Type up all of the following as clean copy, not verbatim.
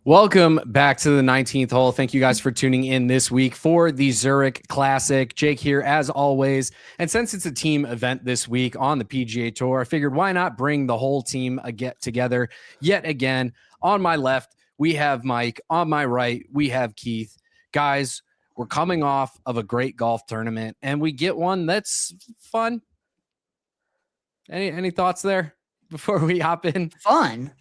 Welcome back to the 19th hole. Thank you guys for tuning in this week for the Zurich Classic. Jake here as always. And since it's a team event this week on the PGA Tour, I figured why not bring the whole team together yet again. On my left, we have Mike. On my right, we have Keith. Guys, we're coming off of a great golf tournament and we get one that's fun. Any thoughts there before we hop in? Fun?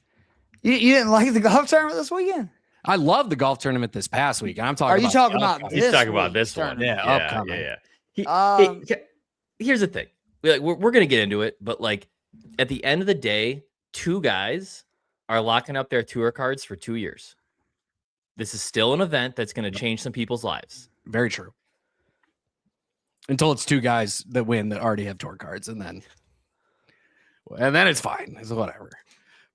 You didn't like the golf tournament this weekend? I love the golf tournament this past week. And I'm talking Are you talking about this? He's talking about this one. Yeah, upcoming. Here's the thing. We're going to get into it, but like at the end of the day, two guys are locking up their tour cards for 2 years. This is still an event that's going to change some people's lives. Very true. Until it's two guys that win that already have tour cards, and then it's fine. It's whatever.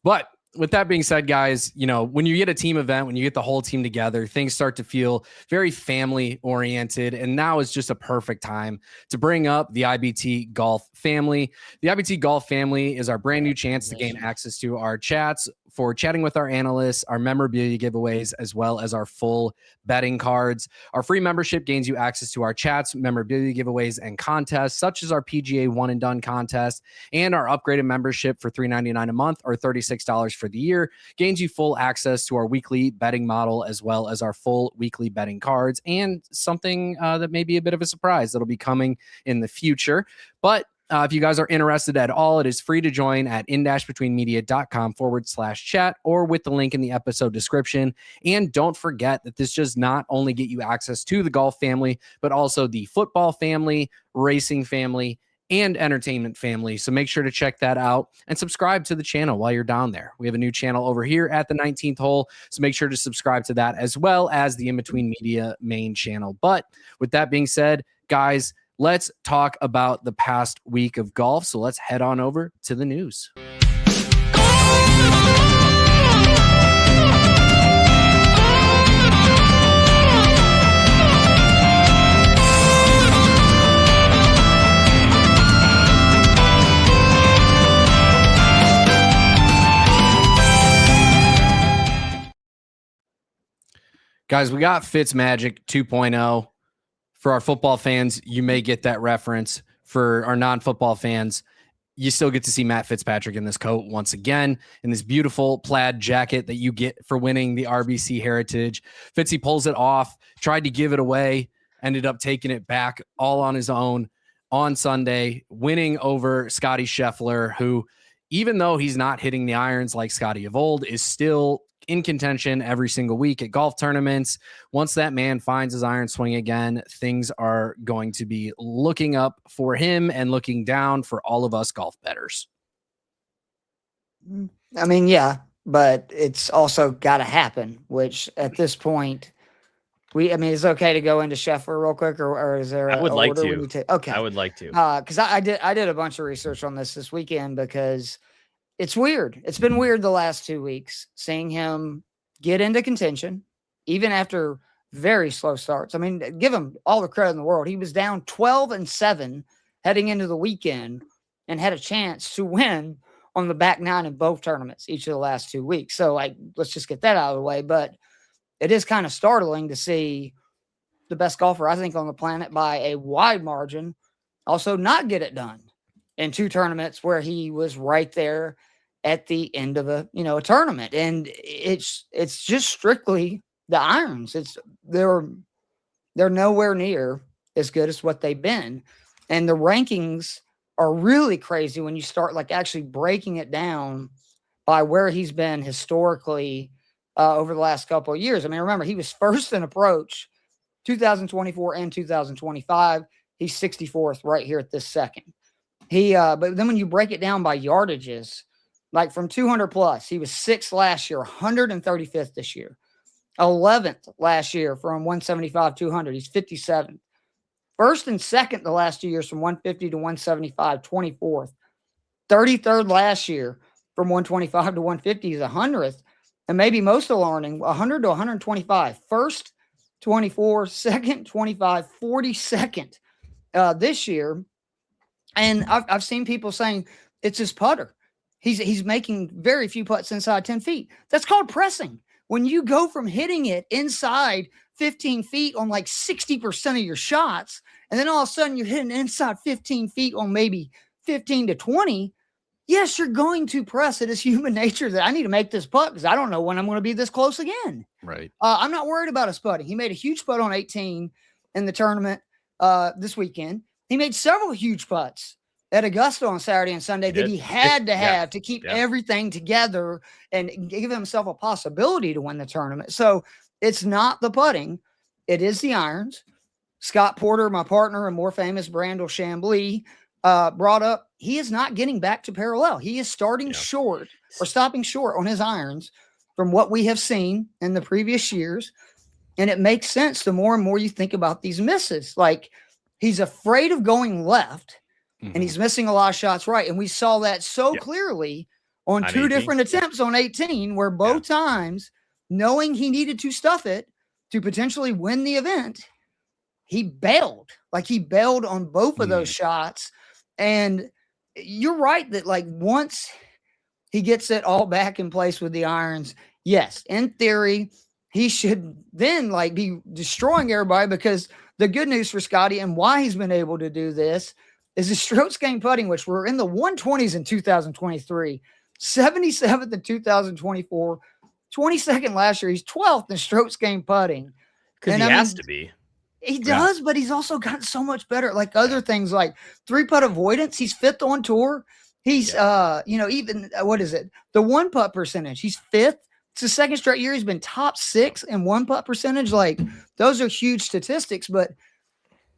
But with that being said, guys, you know, when you get a team event, when you get the whole team together, things start to feel very family oriented. And now is just a perfect time to bring up the IBT Golf family. The IBT Golf family is our brand new chance to gain access to our chats for chatting with our analysts, our memorabilia giveaways, as well as our full betting cards. Our free membership gains you access to our chats, memorabilia giveaways, and contests, such as our PGA One and Done contest, and our upgraded membership for $3.99 a month or $36 for the year gains you full access to our weekly betting model, as well as our full weekly betting cards, and something that may be a bit of a surprise that'll be coming in the future. But if you guys are interested at all, it is free to join at in-betweenmedia.com/chat or with the link in the episode description. And don't forget that this does not only get you access to the golf family, but also the football family, racing family, and entertainment family. So make sure to check that out and subscribe to the channel while you're down there. We have a new channel over here at the 19th hole. So make sure to subscribe to that as well as the In Between Media main channel. But with that being said, guys, let's talk about the past week of golf. So let's head on over to the news. Guys, we got Fitzmagic 2.0. For our football fans, you may get that reference. For our non-football fans, you still get to see Matt Fitzpatrick in this coat once again, in this beautiful plaid jacket that you get for winning the RBC Heritage. Fitzy pulls it off, tried to give it away, ended up taking it back all on his own on Sunday, winning over Scottie Scheffler, who, even though he's not hitting the irons like Scottie of old, is still in contention every single week at golf tournaments. Once that man finds his iron swing again, things are going to be looking up for him and looking down for all of us golf bettors. I mean, yeah, but it's also got to happen, which at this point, it's okay to go into Scheffler real quick, or is there? I would like to. Okay, I would like to. Because I did a bunch of research on this weekend because it's weird. It's been weird the last 2 weeks seeing him get into contention, even after very slow starts. I mean, give him all the credit in the world. He was down 12-7 heading into the weekend and had a chance to win on the back nine in both tournaments each of the last 2 weeks. So, let's just get that out of the way. But it is kind of startling to see the best golfer, I think, on the planet by a wide margin also not get it done in two tournaments where he was right there at the end of a tournament. And it's just strictly the irons. They're nowhere near as good as what they've been. And the rankings are really crazy when you start actually breaking it down by where he's been historically over the last couple of years. I mean, remember, he was first in approach 2024 and 2025. He's 64th right here at this second. But then when you break it down by yardages, from 200 plus, he was 6th last year, 135th this year, 11th last year from 175, 200. He's 57th. First and second the last 2 years from 150 to 175, 24th. 33rd last year from 125 to 150 is 100th. and maybe most alarming, 100 to 125. First, 24, second, 25, 42nd this year. And I've seen people saying it's his putter. He's making very few putts inside 10 feet. That's called pressing. When you go from hitting it inside 15 feet on like 60% of your shots, and then all of a sudden you're hitting inside 15 feet on maybe 15 to 20, yes, you're going to press. It is human nature that I need to make this putt because I don't know when I'm going to be this close again. Right. I'm not worried about his putting. He made a huge putt on 18 in the tournament this weekend. He made several huge putts at Augusta on Saturday and Sunday that he had to have to keep everything together and give himself a possibility to win the tournament. So it's not the putting. It is the irons. Scott Porter, my partner and more famous Brandel Chambly, brought up, he is not getting back to parallel. He is starting short or stopping short on his irons from what we have seen in the previous years. And it makes sense the more and more you think about these misses. Like, he's afraid of going left and he's missing a lot of shots right. And we saw that so clearly on 2 different attempts on 18, where both times, knowing he needed to stuff it to potentially win the event, he bailed. Like, he bailed on both of those shots. And you're right that, like, once he gets it all back in place with the irons, yes, in theory, he should then, like, be destroying everybody, because the good news for Scottie and why he's been able to do this is his strokes gained putting, which were in the 120s in 2023, 77th in 2024, 22nd last year. He's 12th in strokes gained putting. Because he has to be. He does, but he's also gotten so much better. Like other things like 3-putt avoidance, he's 5th on tour. He's, even, what is it? The 1-putt percentage, he's 5th. It's the second straight year he's been top 6 in 1-putt percentage. Like, those are huge statistics, but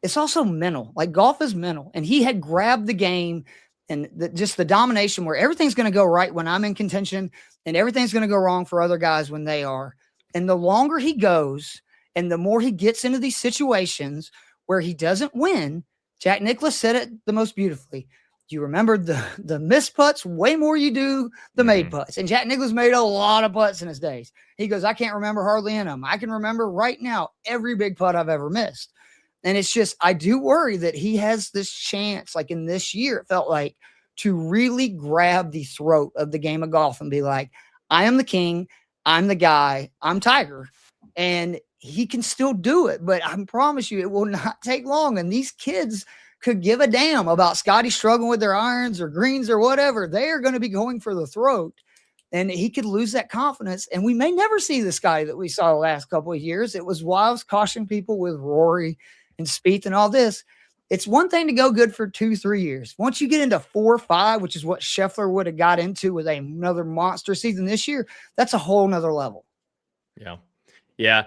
it's also mental. Like, golf is mental. And he had grabbed the game and just the domination where everything's going to go right when I'm in contention and everything's going to go wrong for other guys when they are. And the longer he goes and the more he gets into these situations where he doesn't win, Jack Nicklaus said it the most beautifully. You remember the missed putts way more you do the made putts. And Jack Nicklaus made a lot of putts in his days. He goes, I can't remember hardly any of them. I can remember right now every big putt I've ever missed. And it's just, I do worry that he has this chance, like in this year, it felt like, to really grab the throat of the game of golf and be like, I am the king. I'm the guy. I'm Tiger. And he can still do it. But I promise you, it will not take long. And these kids could give a damn about Scottie struggling with their irons or greens or whatever. They are going to be going for the throat, and he could lose that confidence. And we may never see the Scottie that we saw the last couple of years. It was why I was cautioning people with Rory and Spieth and all this. It's one thing to go good for 2-3 years. Once you get into 4 or 5, which is what Scheffler would have got into with another monster season this year, that's a whole nother level. Yeah. Yeah.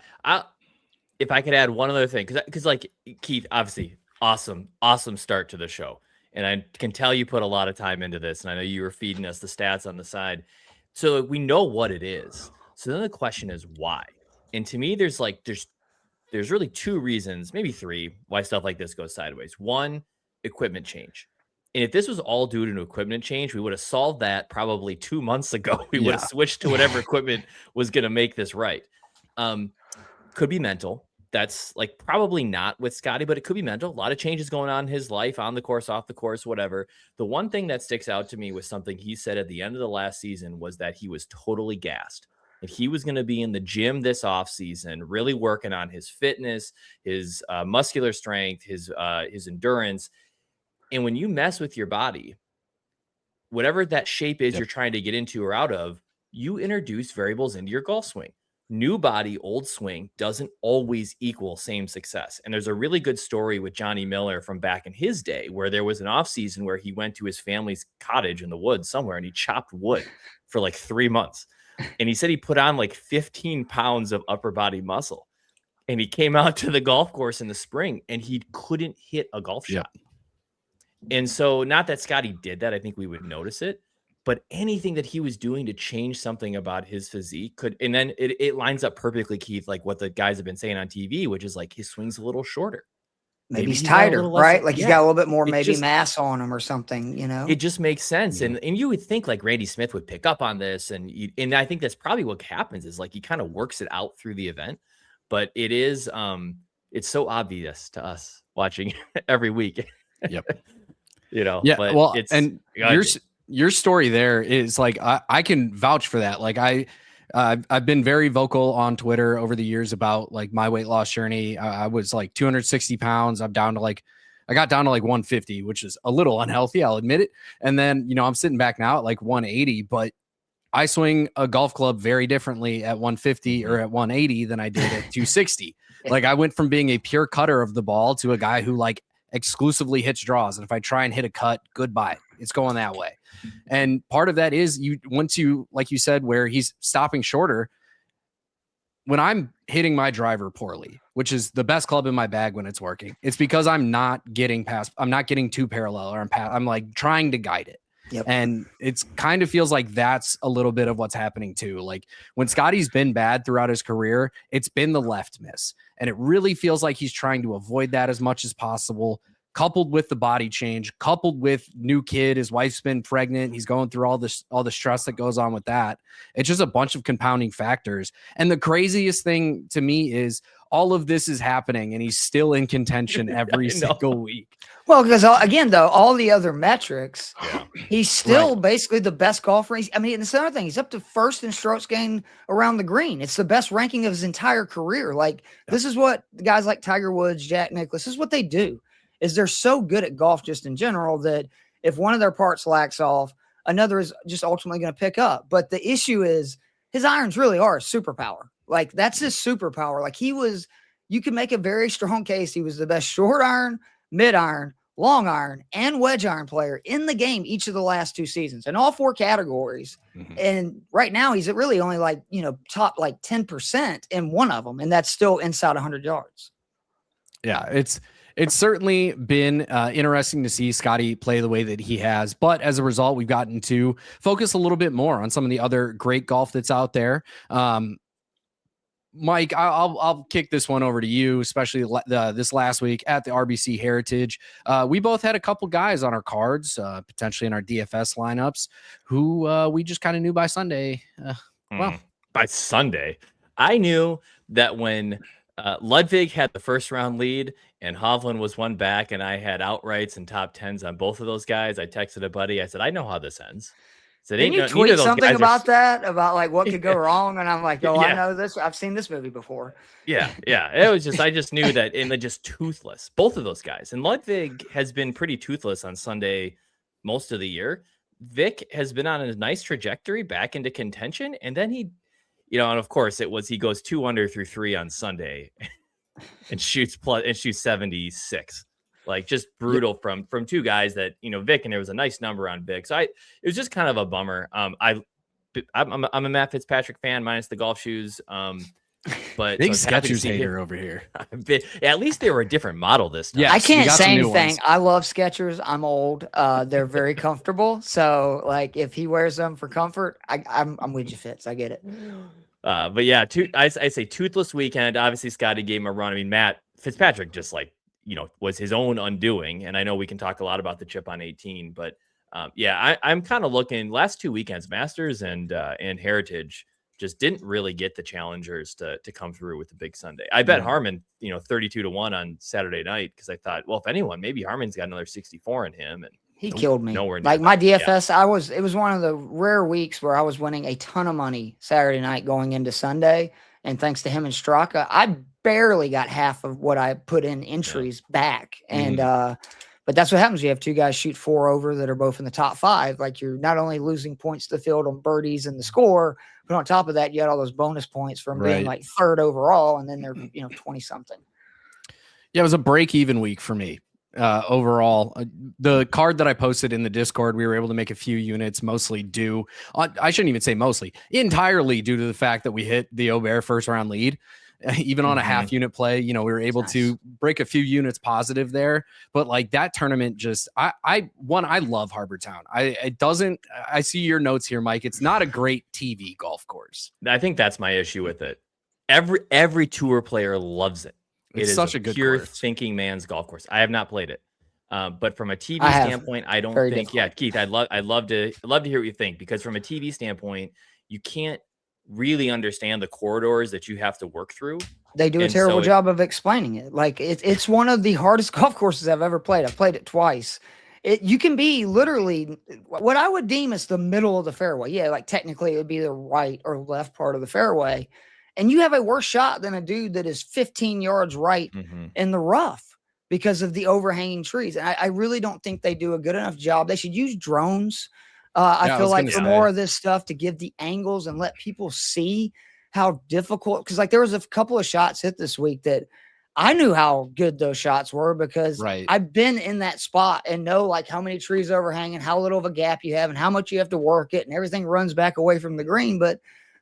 If I could add one other thing, because like Keith, obviously, awesome start to the show. And I can tell you put a lot of time into this. And I know you were feeding us the stats on the side. So we know what it is. So then the question is why? And to me, there's really 2 reasons, maybe 3, why stuff like this goes sideways. 1, equipment change. And if this was all due to an equipment change, we would have solved that probably 2 months ago. We would have switched to whatever equipment was going to make this right. Could be mental. That's like probably not with Scottie, but it could be mental. A lot of changes going on in his life, on the course, off the course, whatever. The one thing that sticks out to me was something he said at the end of the last season was that he was totally gassed. That he was going to be in the gym this offseason, really working on his fitness, his muscular strength, his endurance. And when you mess with your body, whatever that shape is you're trying to get into or out of, you introduce variables into your golf swing. New body, old swing doesn't always equal same success. And there's a really good story with Johnny Miller from back in his day where there was an off season where he went to his family's cottage in the woods somewhere and he chopped wood for like 3 months. And he said he put on like 15 pounds of upper body muscle. And he came out to the golf course in the spring and he couldn't hit a golf shot. And so not that Scottie did that. I think we would notice it. But anything that he was doing to change something about his physique could, and then it lines up perfectly, Keith, like what the guys have been saying on TV, which is like his swing's a little shorter. maybe he's he's got a tighter, little less- right? Like he's yeah. got a little bit more It maybe just- mass on him or something, you know? It just makes sense. Yeah. And you would think like Randy Smith would pick up on this. And I think that's probably what happens is like he kind of works it out through the event. But it is it's so obvious to us watching every week. Yep. You know, Yeah. but Well, it's and your story there is like I can vouch for that. Like I've been very vocal on Twitter over the years about like my weight loss journey. I was like 260 pounds. I got down to like 150, which is a little unhealthy, I'll admit it. And then, you know, I'm sitting back now at like 180, but I swing a golf club very differently at 150 or at 180 than I did at 260. Like I went from being a pure cutter of the ball to a guy who like exclusively hits draws. And if I try and hit a cut, goodbye, it's going that way. And part of that is once you, like you said, where he's stopping shorter, when I'm hitting my driver poorly, which is the best club in my bag when it's working, it's because I'm not getting too parallel, or I'm like trying to guide it. Yep. And it's kind of feels like that's a little bit of what's happening too. Like when Scottie's been bad throughout his career, it's been the left miss. And it really feels like he's trying to avoid that as much as possible, coupled with the body change, coupled with new kid. His wife's been pregnant. He's going through all the stress that goes on with that. It's just a bunch of compounding factors. And the craziest thing to me is all of this is happening and he's still in contention every single week. Well, because again, though, all the other metrics, he's still basically the best golfer. I mean, it's another thing. He's up to first in strokes gained around the green. It's the best ranking of his entire career. Like this is what guys like Tiger Woods, Jack Nicklaus, this is what they do. Is they're so good at golf just in general that if one of their parts lacks off, another is just ultimately going to pick up. But the issue is his irons really are a superpower. Like that's his superpower. Like you can make a very strong case. He was the best short iron, mid iron, long iron, and wedge iron player in the game each of the last 2 seasons in all 4 categories. Mm-hmm. And right now he's really only like, top like 10% in one of them. And that's still inside 100 yards. Yeah, it's certainly been interesting to see Scottie play the way that he has. But as a result, we've gotten to focus a little bit more on some of the other great golf that's out there. Mike, I'll kick this one over to you, especially this last week at the RBC Heritage. We both had a couple guys on our cards, potentially in our DFS lineups, who we just kind of knew by Sunday. By Sunday, I knew that when Ludwig had the first round lead and Hovland was one back and I had outrights and top 10s on both of those guys, I texted a buddy. I said, I know how this ends. So didn't you tweet something about that, about like what could go wrong? And I'm like, I know this. I've seen this movie before. Yeah. It was just, I just knew that, and they're just toothless, both of those guys. And Ludwig has been pretty toothless on Sunday most of the year. Vic has been on a nice trajectory back into contention. And then he, and of course he goes 2 under through 3 on Sunday and shoots 76. Like just brutal from 2 guys that, Vic, and there was a nice number on Vic. So it was just kind of a bummer. I'm a Matt Fitzpatrick fan minus the golf shoes. But big Skechers hater over here. At least they were a different model this time. Yes, I can't say anything. I love Skechers. I'm old. They're very comfortable. So like if he wears them for comfort, I'm with you, Fitz. I get it. But yeah, I say toothless weekend. Obviously, Scottie gave him a run. I mean, Matt Fitzpatrick just like, was his own undoing. And I know we can talk a lot about the chip on 18, but I'm kind of looking last 2 weekends, Masters and Heritage just didn't really get the challengers to come through with the big Sunday. I bet Harman, 32-1 on Saturday night. Cause I thought, well, if anyone, maybe Harman's got another 64 in him. And he killed me. Nowhere near like my DFS. It was one of the rare weeks where I was winning a ton of money Saturday night going into Sunday. And thanks to him and Straka, I barely got half of what I put in entries back. And, but that's what happens. You have 2 guys shoot 4 over that are both in the top 5. Like you're not only losing points to the field on birdies and the score, but on top of that, you had all those bonus points from being like 3rd overall. And then they're, 20 something. Yeah. It was a break even week for me. Overall, the card that I posted in the Discord, we were able to make a few units, mostly due. I shouldn't even say mostly, entirely due to the fact that we hit the Aubert first round lead. Even on a half unit play, we were able to break a few units positive there. But like that tournament, just I love Harbor Town. I see your notes here, Mike. It's not a great TV golf course. I think that's my issue with it. Every tour player loves it. It's such a good pure course. thinking man's golf course. I have not played it. But from a TV I have. standpoint, I don't Very think, difficult. Keith, I'd love to hear what you think, because from a TV standpoint, you can't really understand the corridors that you have to work through. They do a And terrible so job of explaining it. Like it's one of the hardest golf courses I've ever played. I've played it twice. You can be literally what I would deem as the middle of the fairway. Yeah, like technically it would be the right or left part of the fairway. And you have a worse shot than a dude that is 15 yards right in the rough because of the overhanging trees. And I really don't think they do a good enough job. They should use drones. I feel like for more of this stuff to give the angles and let people see how difficult, because like there was a couple of shots hit this week that I knew how good those shots were because I've been in that spot and know like how many trees overhanging, how little of a gap you have and how much you have to work it and everything runs back away from the green, but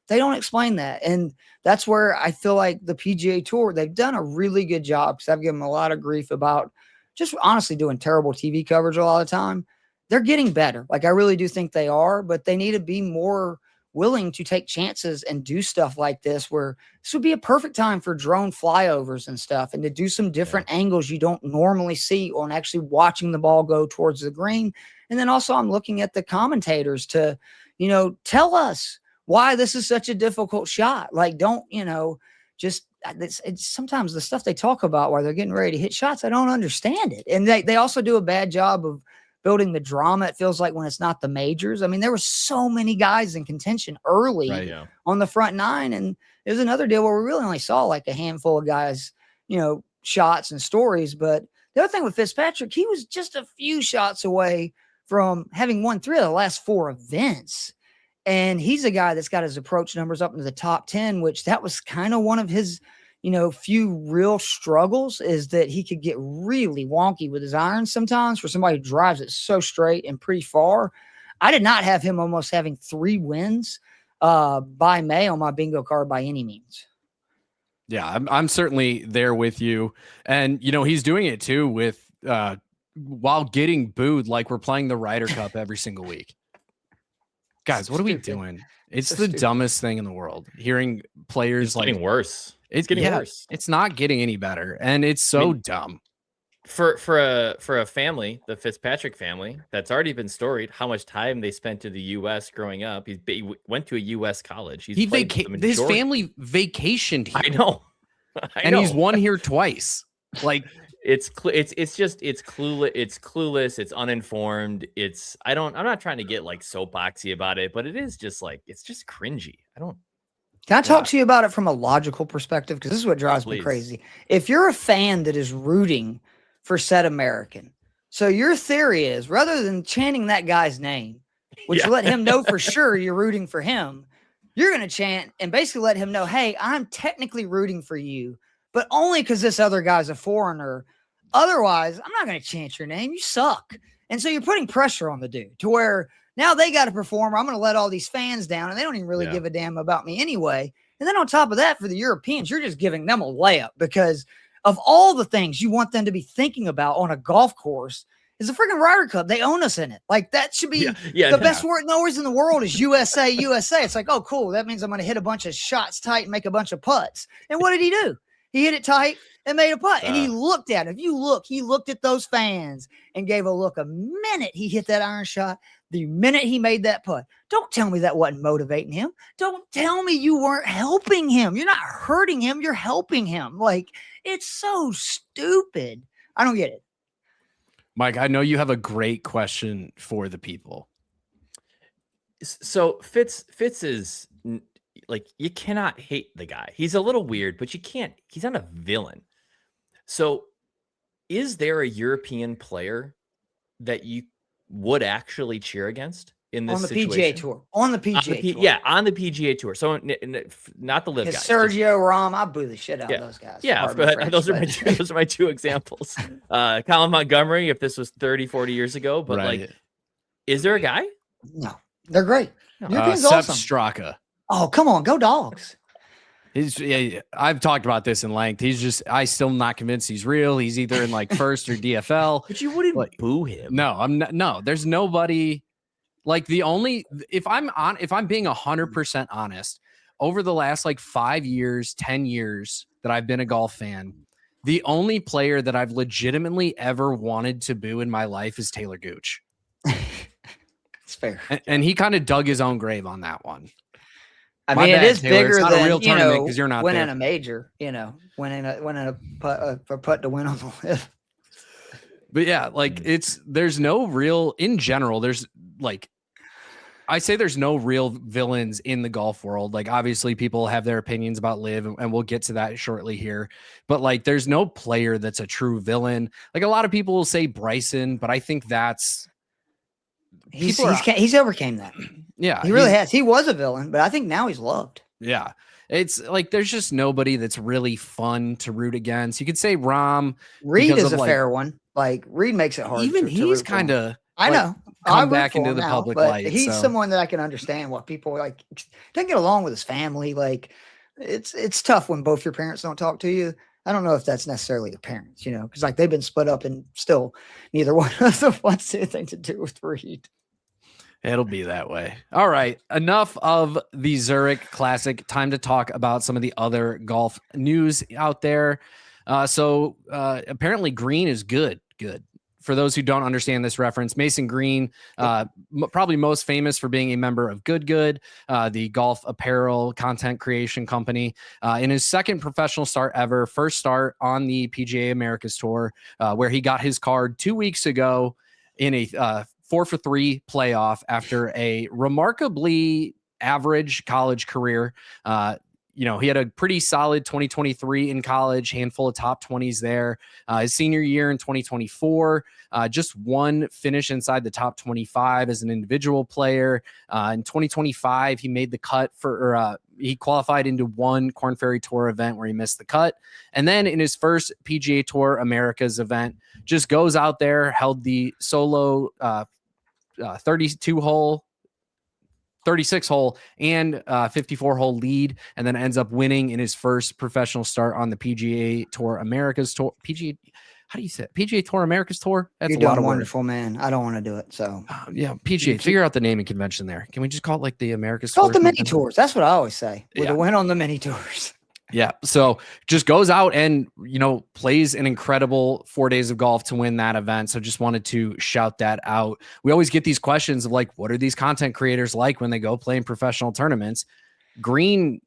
they don't explain that. And that's where I feel like the PGA Tour, they've done a really good job because I've given them a lot of grief about just honestly doing terrible TV coverage a lot of the time. They're getting better. Like I really do think they are, but they need to be more willing to take chances and do stuff like this, where this would be a perfect time for drone flyovers and stuff and to do some different angles you don't normally see on actually watching the ball go towards the green. And then also I'm looking at the commentators to, you know, tell us why this is such a difficult shot. Like, don't, you know, just it's sometimes the stuff they talk about while they're getting ready to hit shots, I don't understand it. And they also do a bad job of building the drama. It feels like when it's not the majors. I mean, there were so many guys in contention early on the front nine. And there's another deal where we really only saw like a handful of guys, you know, shots and stories. But the other thing with Fitzpatrick, he was just a few shots away from having won 3 of the last 4 events. And he's a guy that's got his approach numbers up into the top 10, which that was kind of one of his, you know, few real struggles, is that he could get really wonky with his irons sometimes for somebody who drives it so straight and pretty far. I did not have him almost having 3 wins by May on my bingo card by any means. Yeah, I'm certainly there with you. And, you know, he's doing it too with while getting booed like we're playing the Ryder Cup every single week. Guys, what are we doing? It's the dumbest thing in the world. Hearing players it's getting worse. It's getting worse. It's not getting any better, and it's so dumb. For a family, the Fitzpatrick family, that's already been storied, how much time they spent in the U.S. growing up. He went to a U.S. college. His family vacationed here. I know. And he's won here twice. Like it's clueless. It's clueless. It's uninformed. I'm not trying to get like soapboxy about it, but it is just like, it's just cringy. Can I talk to you about it from a logical perspective? Because this is what drives me crazy. If you're a fan that is rooting for said American, so your theory is rather than chanting that guy's name, which let him know for sure you're rooting for him, you're going to chant and basically let him know, hey, I'm technically rooting for you, but only because this other guy's a foreigner. Otherwise, I'm not going to chant your name. You suck. And so you're putting pressure on the dude to where now they got to perform, or I'm going to let all these fans down, and they don't even really give a damn about me anyway. And then on top of that, for the Europeans, you're just giving them a layup because of all the things you want them to be thinking about on a golf course is the freaking Ryder Cup. They own us in it. Like that should be the best word noise in the world is USA, USA. It's like, oh, cool. That means I'm going to hit a bunch of shots tight and make a bunch of putts. And what did he do? He hit it tight and made a putt. And he looked at it. If you look, he looked at those fans and gave a look a minute he hit that iron shot, the minute he made that putt. Don't tell me that wasn't motivating him. Don't tell me you weren't helping him. You're not hurting him. You're helping him. Like, it's so stupid. I don't get it. Mike, I know you have a great question for the people. So Fitz is... like, you cannot hate the guy. He's a little weird, but you can't. He's not a villain. So is there a European player that you would actually cheer against in this situation? PGA Tour. On the PGA Tour. Yeah, on the PGA Tour. So not the LIV guys. Sergio, Rahm, I boo the shit out of those guys. Yeah, but those are my two examples. Colin Montgomery, if this was 30, 40 years ago. But like, is there a guy? No, they're great. Sepp Straka. Oh, come on. Go Dogs. I've talked about this in length. I still not convinced he's real. He's either in like first or DFL. But you wouldn't boo him. No, I'm not. No, there's nobody like if I'm being 100% honest, over the last like 5 years, 10 years that I've been a golf fan, The only player that I've legitimately ever wanted to boo in my life is Taylor Gooch. It's fair. And he kind of dug his own grave on that one. I My mean, bad, it is Taylor. It's bigger not a than, real tournament because you're not winning there. a major, winning a putt to win on the LIV. But yeah, like there's no real, in general, there's like, I say there's no real villains in the golf world. Like obviously people have their opinions about LIV and we'll get to that shortly here, but like there's no player that's a true villain. Like a lot of people will say Bryson, but I think that's he's overcame that. Yeah, he really has. He was a villain, but I think now he's loved. Yeah. It's like there's just nobody that's really fun to root against. You could say Rahm. Reed is a fair one. Like Reed makes it hard. Even he's kind of I know. Come back into the public light. He's someone that I can understand what people like. Doesn't get along with his family. Like it's tough when both your parents don't talk to you. I don't know if that's necessarily the parents, because like they've been split up and still neither one of them wants anything to do with Reed. It'll be that way. All right. Enough of the Zurich Classic. Time to talk about some of the other golf news out there. So apparently Greene is good. For those who don't understand this reference, Mason Greene, probably most famous for being a member of Good, the golf apparel content creation company. In his second professional start ever, first start on the PGA Americas Tour, where he got his card 2 weeks ago in a 4-for-3 playoff after a remarkably average college career. He had a pretty solid 2023 in college, handful of top 20s there. His senior year in 2024, just one finish inside the top 25 as an individual player. In 2025, he made the cut he qualified into one Korn Ferry Tour event where he missed the cut. And then in his first PGA Tour Americas event, just goes out there, held the solo 36-hole and 54-hole lead, and then ends up winning in his first professional start on the PGA Tour Americas Tour. How do you say it? PGA Tour Americas Tour? That's You're doing wonderful, man. I don't want to do it. So PGA. Figure out the naming convention there. Can we just call it like the Americas? Call it the mini tours. That's what I always say. With Yeah. a win on the mini tours. Yeah. So just goes out and, plays an incredible 4 days of golf to win that event. So just wanted to shout that out. We always get these questions of like, what are these content creators like when they go play in professional tournaments? Greene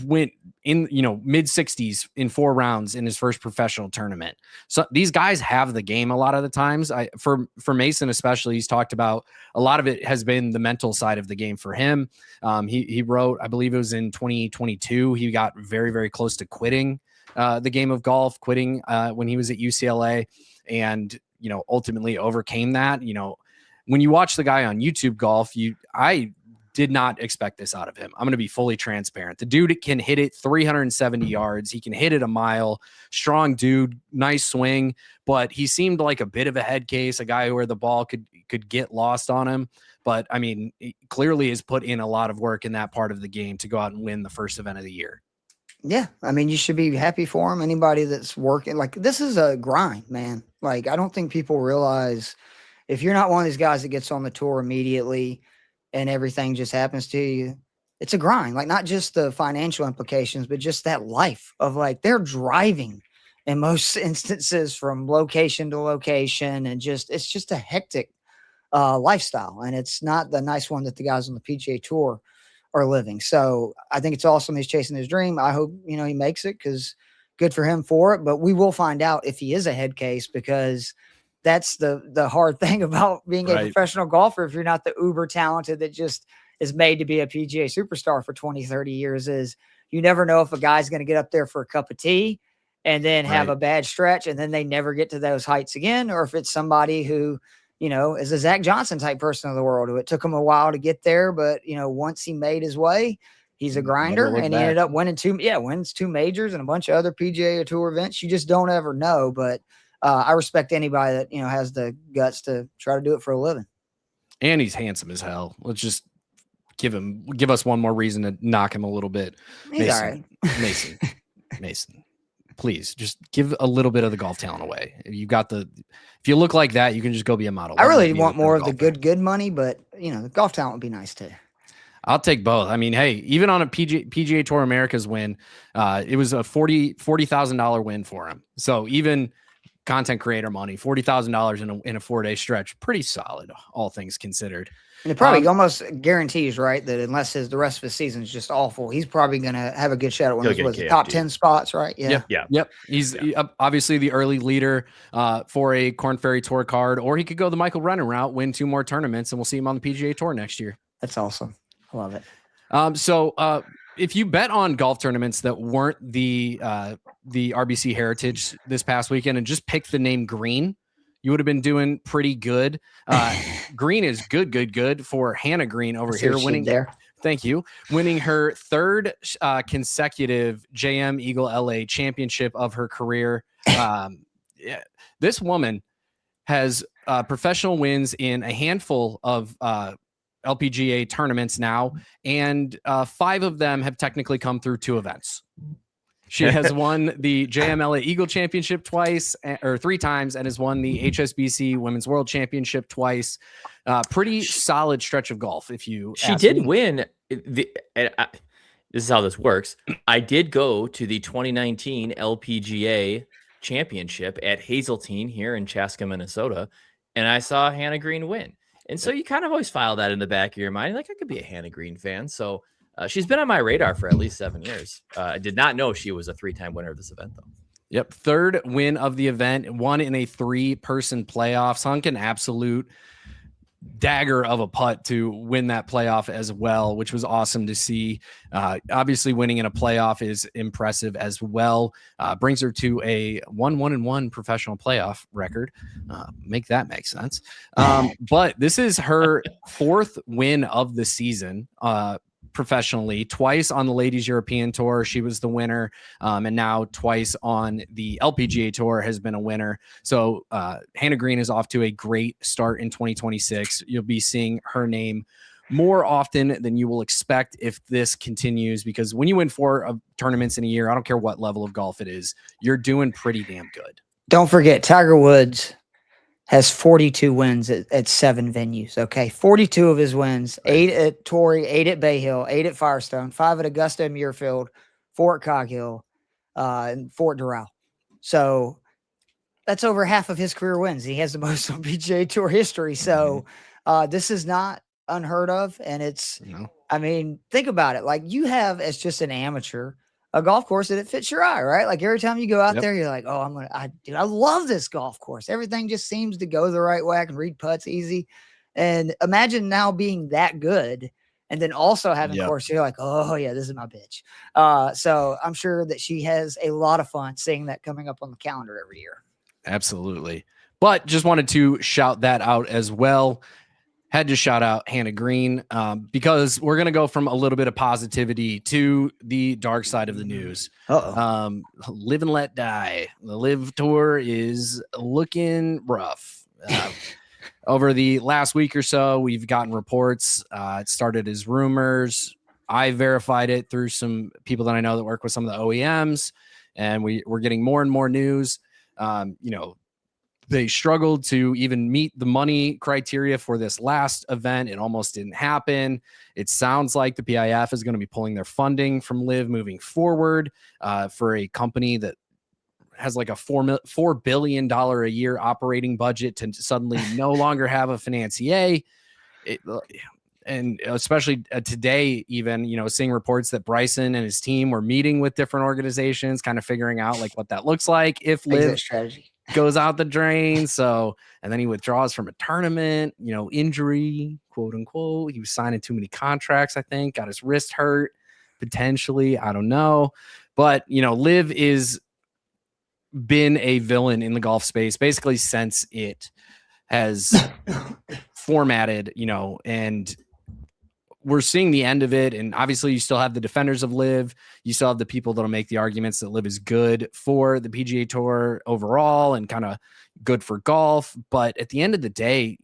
went in, mid 60s in 4 rounds in his first professional tournament. So these guys have the game a lot of the times. For Mason, especially, he's talked about a lot of it has been the mental side of the game for him. He wrote, I believe it was in 2022, he got very, very close to quitting the game of golf, quitting when he was at UCLA, and, ultimately overcame that. When you watch the guy on YouTube Golf, I did not expect this out of him. I'm going to be fully transparent. The dude can hit it 370 yards. He can hit it a mile. Strong dude, nice swing, but he seemed like a bit of a head case, a guy where the ball could get lost on him. But I mean, he clearly has put in a lot of work in that part of the game to go out and win the first event of the year. Yeah. I mean, you should be happy for him. Anybody that's working, like, this is a grind, man. Like, I don't think people realize if you're not one of these guys that gets on the tour immediately and everything just happens to you, it's a grind. Like, not just the financial implications, but just that life of like, they're driving in most instances from location to location. And it's just a hectic lifestyle. And it's not the nice one that the guys on the PGA Tour are living. So I think it's awesome. He's chasing his dream. I hope, he makes it, because good for him for it. But we will find out if he is a head case, because that's the hard thing about being a professional golfer. If you're not the uber talented that just is made to be a PGA superstar for 20, 30 years, is you never know if a guy's going to get up there for a cup of tea and then have a bad stretch and then they never get to those heights again. Or if it's somebody who, is a Zach Johnson type person of the world, who it took him a while to get there. But, once he made his way, he's a grinder, and he ended up winning wins 2 majors and a bunch of other PGA Tour events. You just don't ever know. But I respect anybody that, has the guts to try to do it for a living. And he's handsome as hell. Let's just give us one more reason to knock him a little bit. He's all right. Mason, please just give a little bit of the golf talent away. If you look like that, you can just go be a model. I really want more of the good money, but the golf talent would be nice too. I'll take both. I mean, hey, even on a PGA Tour America's win, it was a $40,000 win for him. So even content creator money, $40,000 in a 4-day stretch, pretty solid, all things considered. And it probably almost guarantees, right, that unless the rest of his season is just awful, he's probably going to have a good shot at one of those top 10 spots, right? Yeah. Yep. He's obviously the early leader for a Korn Ferry Tour card, or he could go the Michael Brennan route, win 2 more tournaments, and we'll see him on the PGA Tour next year. That's awesome. I love it. So if you bet on golf tournaments that weren't the RBC Heritage this past weekend and just picked the name Greene, you would have been doing pretty good. Greene is good for Hannah Greene over here, winning there. Thank you. Winning her 3rd consecutive JM Eagle LA championship of her career. This woman has professional wins in a handful of LPGA tournaments now, and 5 of them have technically come through 2 events. She has won the JMLA Eagle Championship twice, or 3 times, and has won the HSBC Women's World Championship twice. Pretty solid stretch of golf. If you, she did win. This is how this works. I did go to the 2019 LPGA Championship at Hazeltine here in Chaska, Minnesota, and I saw Hannah Greene win. And so you kind of always file that in the back of your mind, like I could be a Hannah Greene fan. So she's been on my radar for at least 7 years. I did not know she was a 3-time winner of this event, though. Yep. 3rd win of the event, won in a 3-person playoff, sunk an absolute dagger of a putt to win that playoff as well, which was awesome to see. Obviously winning in a playoff is impressive as well. Brings her to a 1-1-1 professional playoff record. Make that make sense. But this is her 4th win of the season. Professionally, twice on the Ladies European Tour, she was the winner, and now twice on the LPGA Tour has been a winner. So Hannah Greene is off to a great start in 2026. You'll be seeing her name more often than you will expect if this continues, because when you win 4 tournaments in a year, I don't care what level of golf it is, you're doing pretty damn good. Don't forget, Tiger Woods has 42 wins at 7 venues. Okay. 42 of his wins, 8 at Torrey, 8 at Bay Hill, 8 at Firestone, 5 at Augusta and Muirfield, 4 at Coghill, and 4 at Doral. So that's over half of his career wins. He has the most on PGA Tour history. So this is not unheard of. And it's, I mean, think about it. Like, you have, as just an amateur, a golf course that it fits your eye, right? Like, every time you go out there, you're like, oh, I love this golf course. Everything just seems to go the right way. I can read putts easy. And imagine now being that good and then also having a course, you're like, oh yeah, this is my bitch. So I'm sure that she has a lot of fun seeing that coming up on the calendar every year. Absolutely. But just wanted to shout that out as well. Had to shout out Hannah Greene because we're going to go from a little bit of positivity to the dark side of the news. Live and Let Die. The LIV Tour is looking rough. Over the last week or so, we've gotten reports. It started as rumors. I verified it through some people that I know that work with some of the OEMs, and we're getting more and more news. They struggled to even meet the money criteria for this last event. It almost didn't happen. It sounds like the PIF is going to be pulling their funding from LIV moving forward for a company that has like a $4 billion a year operating budget to suddenly no longer have a financier. And especially today, even, seeing reports that Bryson and his team were meeting with different organizations, kind of figuring out like what that looks like if LIV strategy goes out the drain. So, and then he withdraws from a tournament, injury, quote unquote. He was signing too many contracts, I think, got his wrist hurt potentially. I don't know. But, LIV is been a villain in the golf space basically since it has formatted, and we're seeing the end of it. And obviously you still have the defenders of LIV. You still have the people that'll make the arguments that LIV is good for the PGA Tour overall and kind of good for golf. But at the end of the day,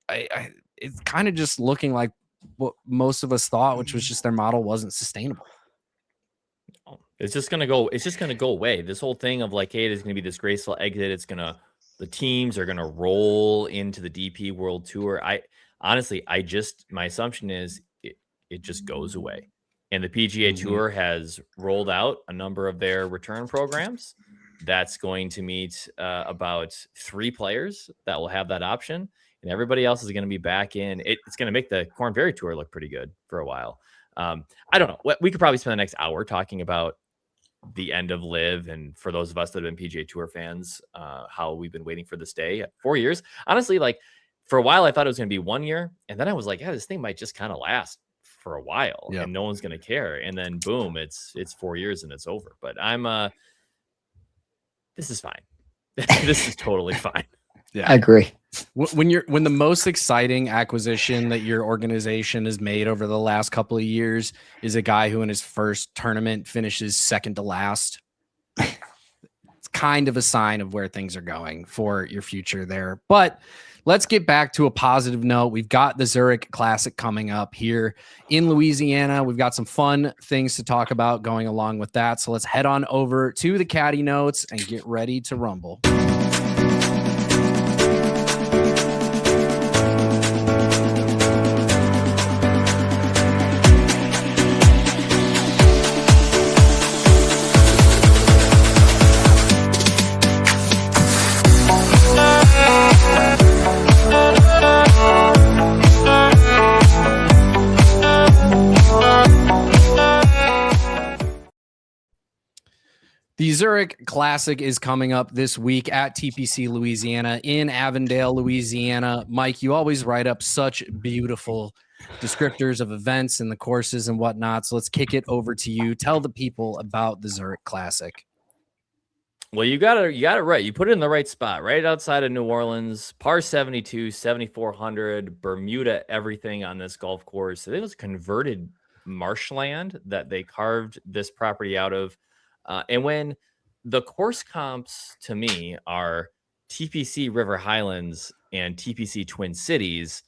it's kind of just looking like what most of us thought, which was just their model wasn't sustainable. It's just going to go away. This whole thing of like, hey, there's going to be this graceful exit. The teams are going to roll into the DP World Tour. My assumption is it just goes away. And the PGA Tour has rolled out a number of their return programs. That's going to meet about 3 players that will have that option. And everybody else is going to be back in. It's going to make the Corn Ferry Tour look pretty good for a while. I don't know. We could probably spend the next hour talking about the end of LIV. And for those of us that have been PGA Tour fans, how we've been waiting for this day. 4 years. Honestly, like for a while, I thought it was going to be 1 year. And then I was like, yeah, this thing might just kind of last for a while and no one's going to care. And then boom, it's 4 years and it's over. But this is fine. This is totally fine. Yeah, I agree. When the most exciting acquisition that your organization has made over the last couple of years is a guy who in his first tournament finishes second to last, it's kind of a sign of where things are going for your future there. But let's get back to a positive note. We've got the Zurich Classic coming up here in Louisiana. We've got some fun things to talk about going along with that. So let's head on over to the Caddie Notes and get ready to rumble. The Zurich Classic is coming up this week at TPC Louisiana in Avondale, Louisiana. Mike, you always write up such beautiful descriptors of events and the courses and whatnot. So let's kick it over to you. Tell the people about the Zurich Classic. Well, you got it right. You put it in the right spot, right outside of New Orleans, par 72, 7,400, Bermuda, everything on this golf course. It was converted marshland that they carved this property out of. And when the course comps to me are TPC River Highlands and TPC Twin Cities,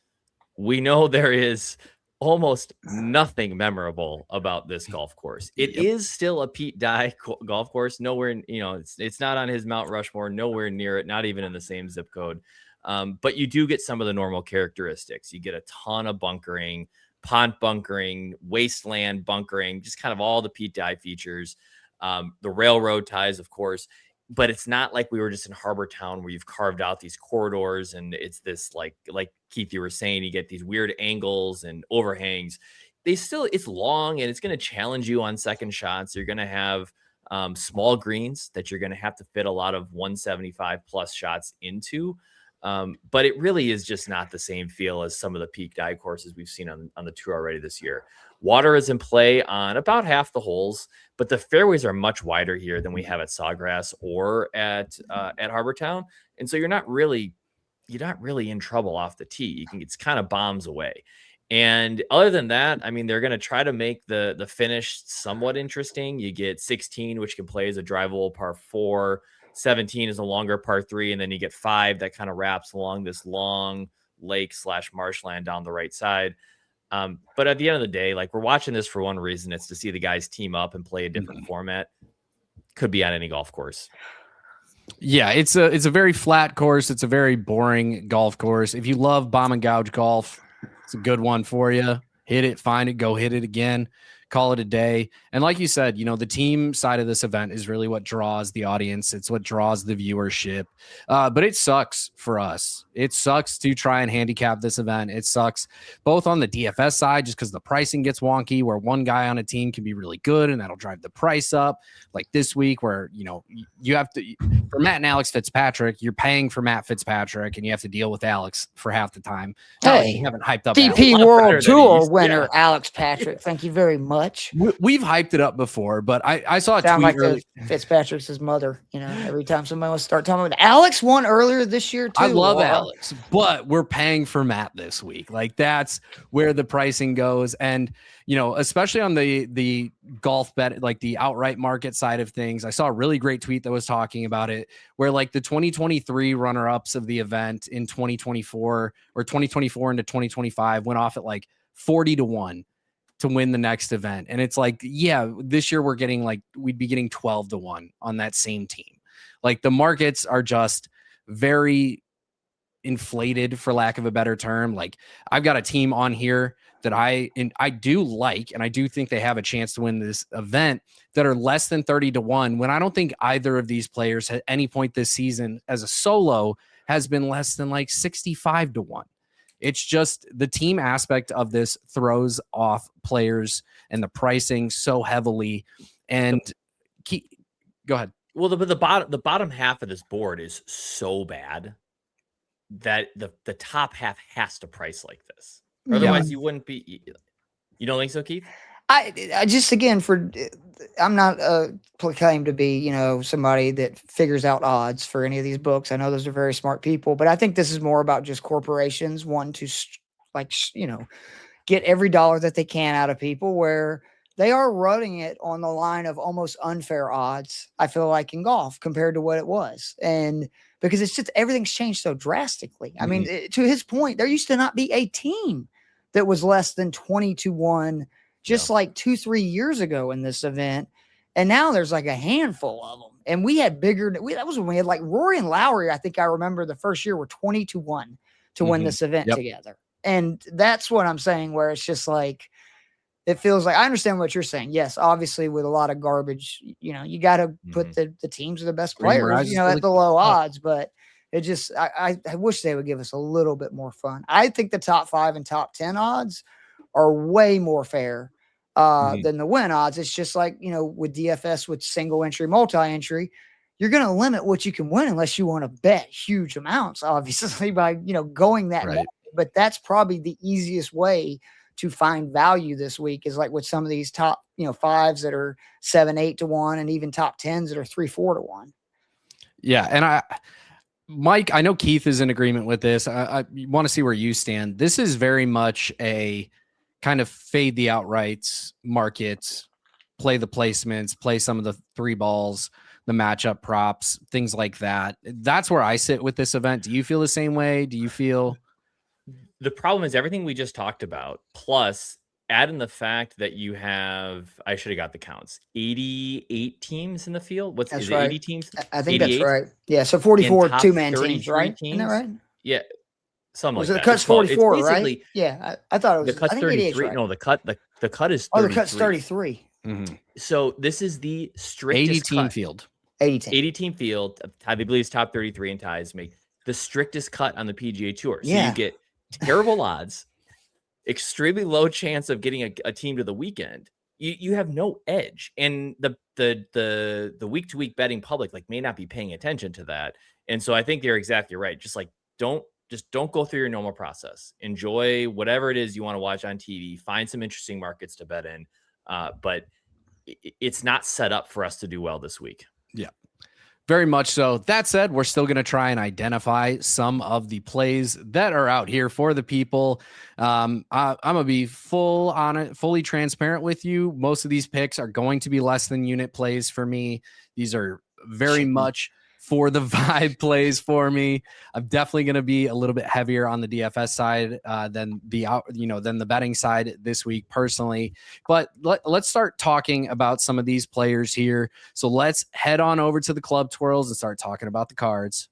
we know there is almost nothing memorable about this golf course. It is still a Pete Dye golf course. Nowhere, it's not on his Mount Rushmore, nowhere near it, not even in the same zip code. But you do get some of the normal characteristics. You get a ton of bunkering, pond bunkering, wasteland bunkering, just kind of all the Pete Dye features. The railroad ties, of course, but it's not like we were just in Harbor Town where you've carved out these corridors and it's this like Keith, you were saying, you get these weird angles and overhangs. It's long and it's going to challenge you on second shots. You're going to have small greens that you're going to have to fit a lot of 175 plus shots into. But it really is just not the same feel as some of the Pete Dye courses we've seen on the tour already this year. Water is in play on about half the holes, but the fairways are much wider here than we have at Sawgrass or at Harbor Town. And so you're not really in trouble off the tee. It's kind of bombs away. And other than that, I mean, they're going to try to make the finish somewhat interesting. You get 16, which can play as a drivable par 4. 17 is a longer par 3, and then you get 5 that kind of wraps along this long lake / marshland down the right side. But at the end of the day, like, we're watching this for one reason. It's to see the guys team up and play a different format. Could be on any golf course. Yeah, it's a very flat course. It's a very boring golf course. If you love bomb and gouge golf, it's a good one for you. Hit it, find it, go hit it again. Call it a day. And like you said, the team side of this event is really what draws the audience. It's what draws the viewership. But it sucks for us. It sucks to try and handicap this event. It sucks both on the DFS side, just because the pricing gets wonky, where one guy on a team can be really good and that'll drive the price up. Like this week where, you have to, for Matt and Alex Fitzpatrick, you're paying for Matt Fitzpatrick and you have to deal with Alex for half the time. Hey, you haven't hyped up DP World Tour winner, Alex Patrick. Thank you very much. We've hyped it up before, but I saw a Sound tweet like Fitzpatrick's his mother. Every time somebody wants to start talking about Alex won earlier this year too. I love Alex, but we're paying for Matt this week. Like, that's where the pricing goes. And especially on the golf bet, like the outright market side of things, I saw a really great tweet that was talking about it, where like the 2023 runner-ups of the event in 2024 or 2024 into 2025 went off at like 40-1 to win the next event. And it's like, yeah, this year we'd be getting 12-1 on that same team. Like, the markets are just very inflated, for lack of a better term. Like, I've got a team on here that I do like, and I do think they have a chance to win this event, that are less than 30-1, when I don't think either of these players at any point this season as a solo has been less than like 65-1. It's just the team aspect of this throws off players and the pricing so heavily. And go ahead. Well, the bottom half of this board is so bad that the top half has to price like this. Otherwise, you wouldn't be. You don't think so, Keith? I just, again, I'm not claimed to be, somebody that figures out odds for any of these books. I know those are very smart people, but I think this is more about just corporations wanting to, get every dollar that they can out of people, where they are running it on the line of almost unfair odds, I feel like, in golf compared to what it was. And because it's just, everything's changed so drastically. I mean, to his point, there used to not be a team that was less than 20-1 just like 2-3 years ago in this event. And now there's like a handful of them. And we had that was when we had like Rory and Lowry. I think I remember the first year were 20-1 to win this event together. And that's what I'm saying, where it's just like, it feels like, I understand what you're saying. Yes, obviously with a lot of garbage, you got to put the teams of the best players, at the low odds, but it just, I wish they would give us a little bit more fun. I think the top 5 and top 10 odds are way more fair than the win odds. It's just like, with DFS, with single entry, multi-entry, you're going to limit what you can win unless you want to bet huge amounts, obviously, by, going that way. But that's probably the easiest way to find value this week, is like with some of these top, 5s that are 7-8-1, and even top 10s that are 3-4-1. Yeah. And Mike, I know Keith is in agreement with this. I want to see where you stand. This is very much a kind of fade the outrights markets, play the placements, play some of the 3 balls, the matchup props, things like that. That's where I sit with this event. Do you feel the same way? Do you feel? The problem is everything we just talked about, plus add in the fact that you have, I should have got the counts, 88 teams in the field. What's that's is right. it 80 teams? I think 88? That's right. Yeah. So 44 2-man teams, right? Teams? Isn't that right? Yeah. Something like that. The cut's 44, right? Yeah. I thought it was. The cut's 33. Right. No, the cut is 33. Oh, the cut's 33. So this is the strictest 80 team field. 80 team field. I believe it's top 33 in ties make the strictest cut on the PGA Tour. So you get terrible odds, extremely low chance of getting a team to the weekend. You have no edge, and the week to week betting public may not be paying attention to that. And so I think you're exactly right. Just don't go through your normal process. Enjoy whatever it is you want to watch on TV. Find some interesting markets to bet in, but it's not set up for us to do well this week. Yeah. Very much so. That said, we're still going to try and identify some of the plays that are out here for the people. I'm going to be fully transparent with you. Most of these picks are going to be less than unit plays for me. These are very much for the vibe plays for me. I'm definitely going to be a little bit heavier on the DFS side than the betting side this week personally. But let's start talking about some of these players here. So let's head on over to the Club Twirls and start talking about the cards.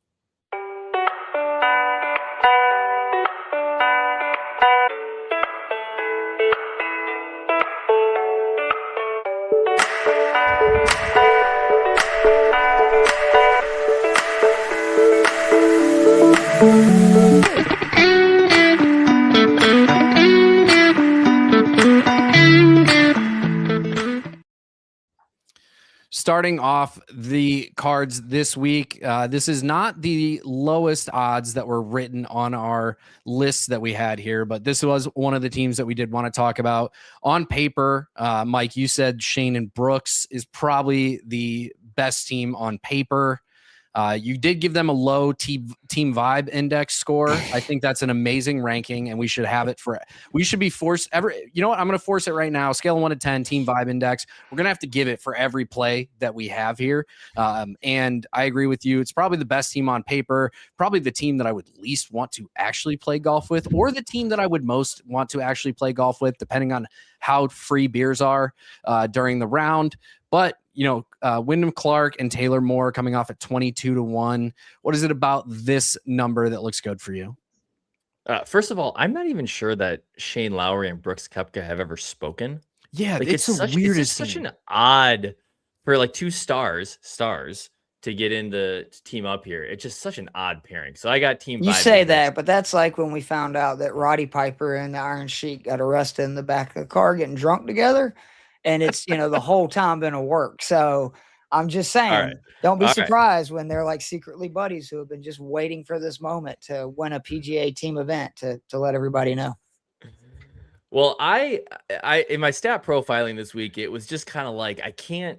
Starting off the cards this week, this is not the lowest odds that were written on our lists that we had here, but this was one of the teams that we did want to talk about. On paper, Mike, you said Shane and Brooks is probably the best team on paper. You did give them a low team vibe index score. I think that's an amazing ranking, and we should have it we should be forced you know what? I'm going to force it right now. Scale of 1 to 10 team vibe index. We're going to have to give it for every play that we have here. And I agree with you. It's probably the best team on paper, probably the team that I would least want to actually play golf with, or the team that I wowould most want to actually play golf with, depending on how free beers are during the round. But Wyndham Clark and Taylor Moore coming off at 22-1. What is it about this number that looks good for you? First of all, I'm not even sure that Shane Lowry and Brooks Koepka have ever spoken. Yeah, Like it's the it's weirdest such thing. an odd for like two stars to get into to team up here. It's just such an odd pairing. So I got team. You vibes say and Brooks. that, but that's like when we found out that Roddy Piper and the Iron Sheik got arrested in the back of the car getting drunk together. And it's, the whole time been a work. So I'm just saying, right. don't be All right. surprised when they're like secretly buddies who have been just waiting for this moment to win a PGA team event to let everybody know. Well, I in my stat profiling this week, it was just kind of like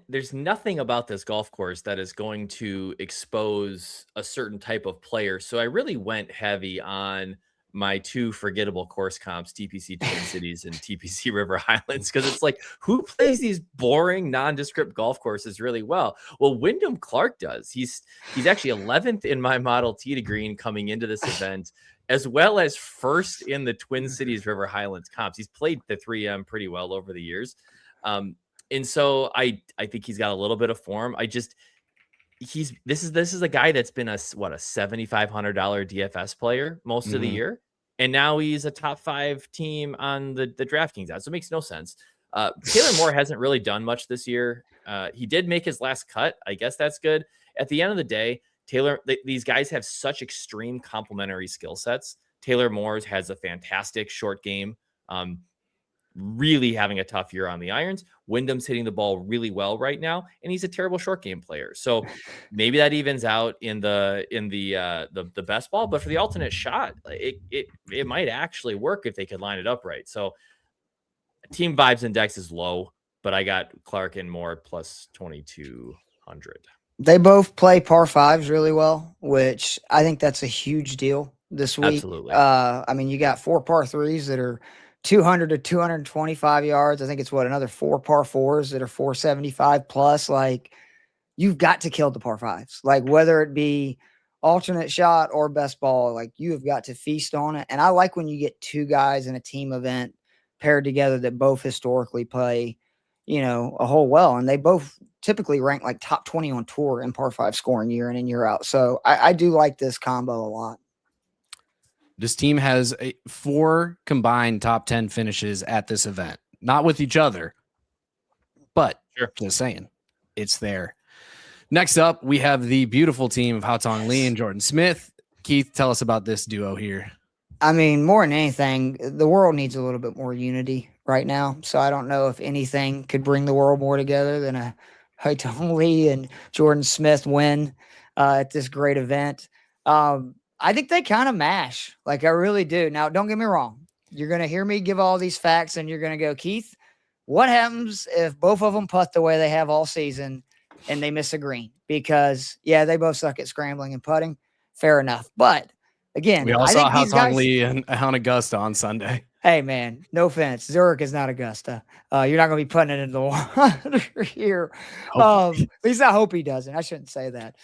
there's nothing about this golf course that is going to expose a certain type of player. So I really went heavy on my two forgettable course comps, TPC Twin Cities and TPC River Highlands, because it's like, who plays these boring, nondescript golf courses really well? Well, Wyndham Clark does. He's actually 11th in my Model T to Greene coming into this event, as well as first in the Twin Cities River Highlands comps. He's played the 3M pretty well over the years. And so I think he's got a little bit of form. This is a guy that's been a $7,500 DFS player most of the year. And now he's a top 5 team on the DraftKings odds. So it makes no sense. Taylor Moore hasn't really done much this year. He did make his last cut. I guess that's good. At the end of the day, these guys have such extreme complementary skill sets. Taylor Moore has a fantastic short game, really having a tough year on the irons. Wyndham's hitting the ball really well right now, and he's a terrible short game player. So maybe that evens out in the best ball. But for the alternate shot, it might actually work if they could line it up right. So team vibes index is low, but I got Clark and Moore plus 2,200. They both play par fives really well, which I think that's a huge deal this week. Absolutely. I mean, you got 4 par threes that are 200 to 225 yards. I think it's another 4 par fours that are 475 plus. Like, you've got to kill the par fives, like whether it be alternate shot or best ball, like you have got to feast on it. And I like when you get 2 guys in a team event paired together that both historically play, a whole well. And they both typically rank like top 20 on tour in par 5 scoring year in and year out. So I do like this combo a lot. This team has 4 combined top 10 finishes at this event, not with each other, but just saying it's there. Next up, we have the beautiful team of Haotong Li and Jordan Smith. Keith, tell us about this duo here. I mean, more than anything, the world needs a little bit more unity right now. So I don't know if anything could bring the world more together than a Haotong Li and Jordan Smith win at this great event. I think they kind of mash. Like, I really do. Now, don't get me wrong. You're going to hear me give all these facts and you're going to go, Keith, what happens if both of them putt the way they have all season and they miss a green? Because, yeah, they both suck at scrambling and putting. Fair enough. But, again, we all saw Haotong Li on Augusta on Sunday. Hey, man, no offense. Zurich is not Augusta. You're not going to be putting it in the water here. At least I hope he doesn't. I shouldn't say that.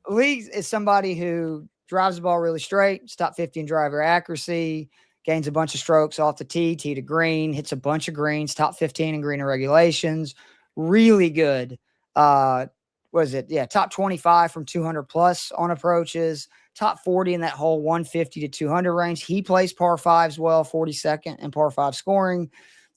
Lee is somebody who drives the ball really straight. It's top 50 in driver accuracy. Gains a bunch of strokes off the tee to green. Hits a bunch of greens. Top 15 in green regulations. Really good. Top 25 from 200 plus on approaches. Top 40 in that whole 150 to 200 range. He plays par 5s well, 42nd in par 5 scoring.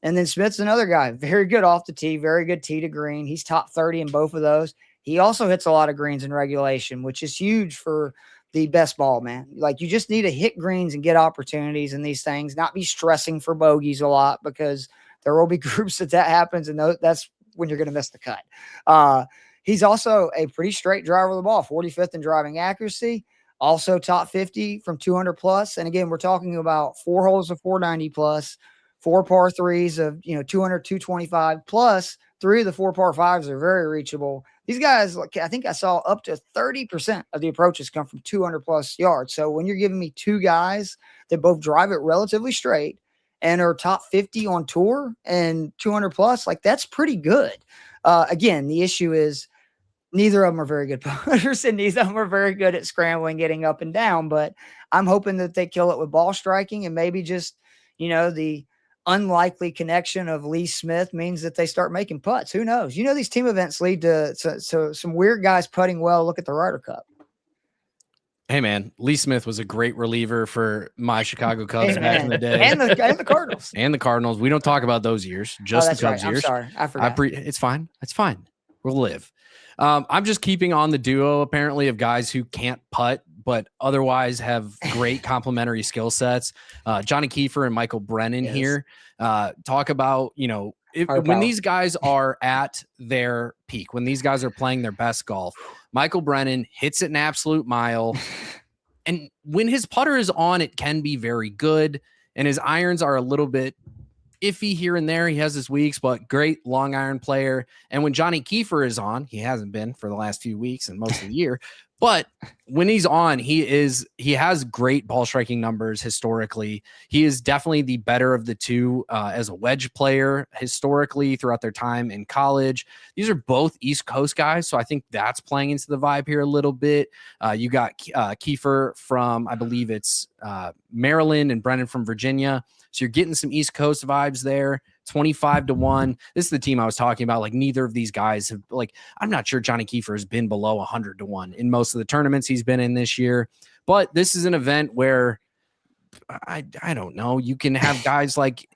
And then Smith's another guy, very good off the tee, very good tee to green. He's top 30 in both of those. He also hits a lot of greens in regulation, which is huge for the best ball, man. Like, you just need to hit greens and get opportunities in these things, not be stressing for bogeys a lot, because there will be groups that happens, and that's when you're going to miss the cut. He's also a pretty straight driver of the ball, 45th in driving accuracy. Also top 50 from 200 plus. And again, we're talking about 4 holes of 490 plus, 4 par 3s of 200, 225 plus. 3 of the 4 par 5s are very reachable. These guys, I think I saw up to 30% of the approaches come from 200 plus yards. So when you're giving me 2 guys that both drive it relatively straight and are top 50 on tour and 200 plus, like, that's pretty good. Again, the issue is neither of them are very good putters, and neither of them are very good at scrambling, getting up and down. But I'm hoping that they kill it with ball striking, and maybe just, the unlikely connection of Lee Smith means that they start making putts. Who knows? These team events lead to some weird guys putting well. Look at the Ryder Cup. Hey man, Lee Smith was a great reliever for my Chicago Cubs back in the day, and the Cardinals. and the Cardinals. We don't talk about those years, just that's the Cubs right. years. I'm sorry, I forgot. It's fine. It's fine. We'll live. I'm just keeping on the duo apparently of guys who can't putt, but otherwise have great complementary skill sets. Johnny Keefer and Michael Brennan here. Talk about, when these guys are at their peak, when these guys are playing their best golf, Michael Brennan hits it an absolute mile. And when his putter is on, it can be very good. And his irons are a little bit iffy here and there. He has his weeks, but great long iron player. And when Johnny Keefer is on, he hasn't been for the last few weeks and most of the year, but when he's on, he has great ball striking numbers historically. He is definitely the better of the two as a wedge player historically throughout their time in college. These are both East Coast guys, so I think that's playing into the vibe here a little bit. You got Kiefer from, I believe it's Maryland, and Brennan from Virginia. So you're getting some East Coast vibes there. 25-1. This is the team I was talking about. Like, neither of these guys have, I'm not sure Johnny Keefer has been below 100-1 in most of the tournaments he's been in this year. But this is an event where I don't know. You can have guys like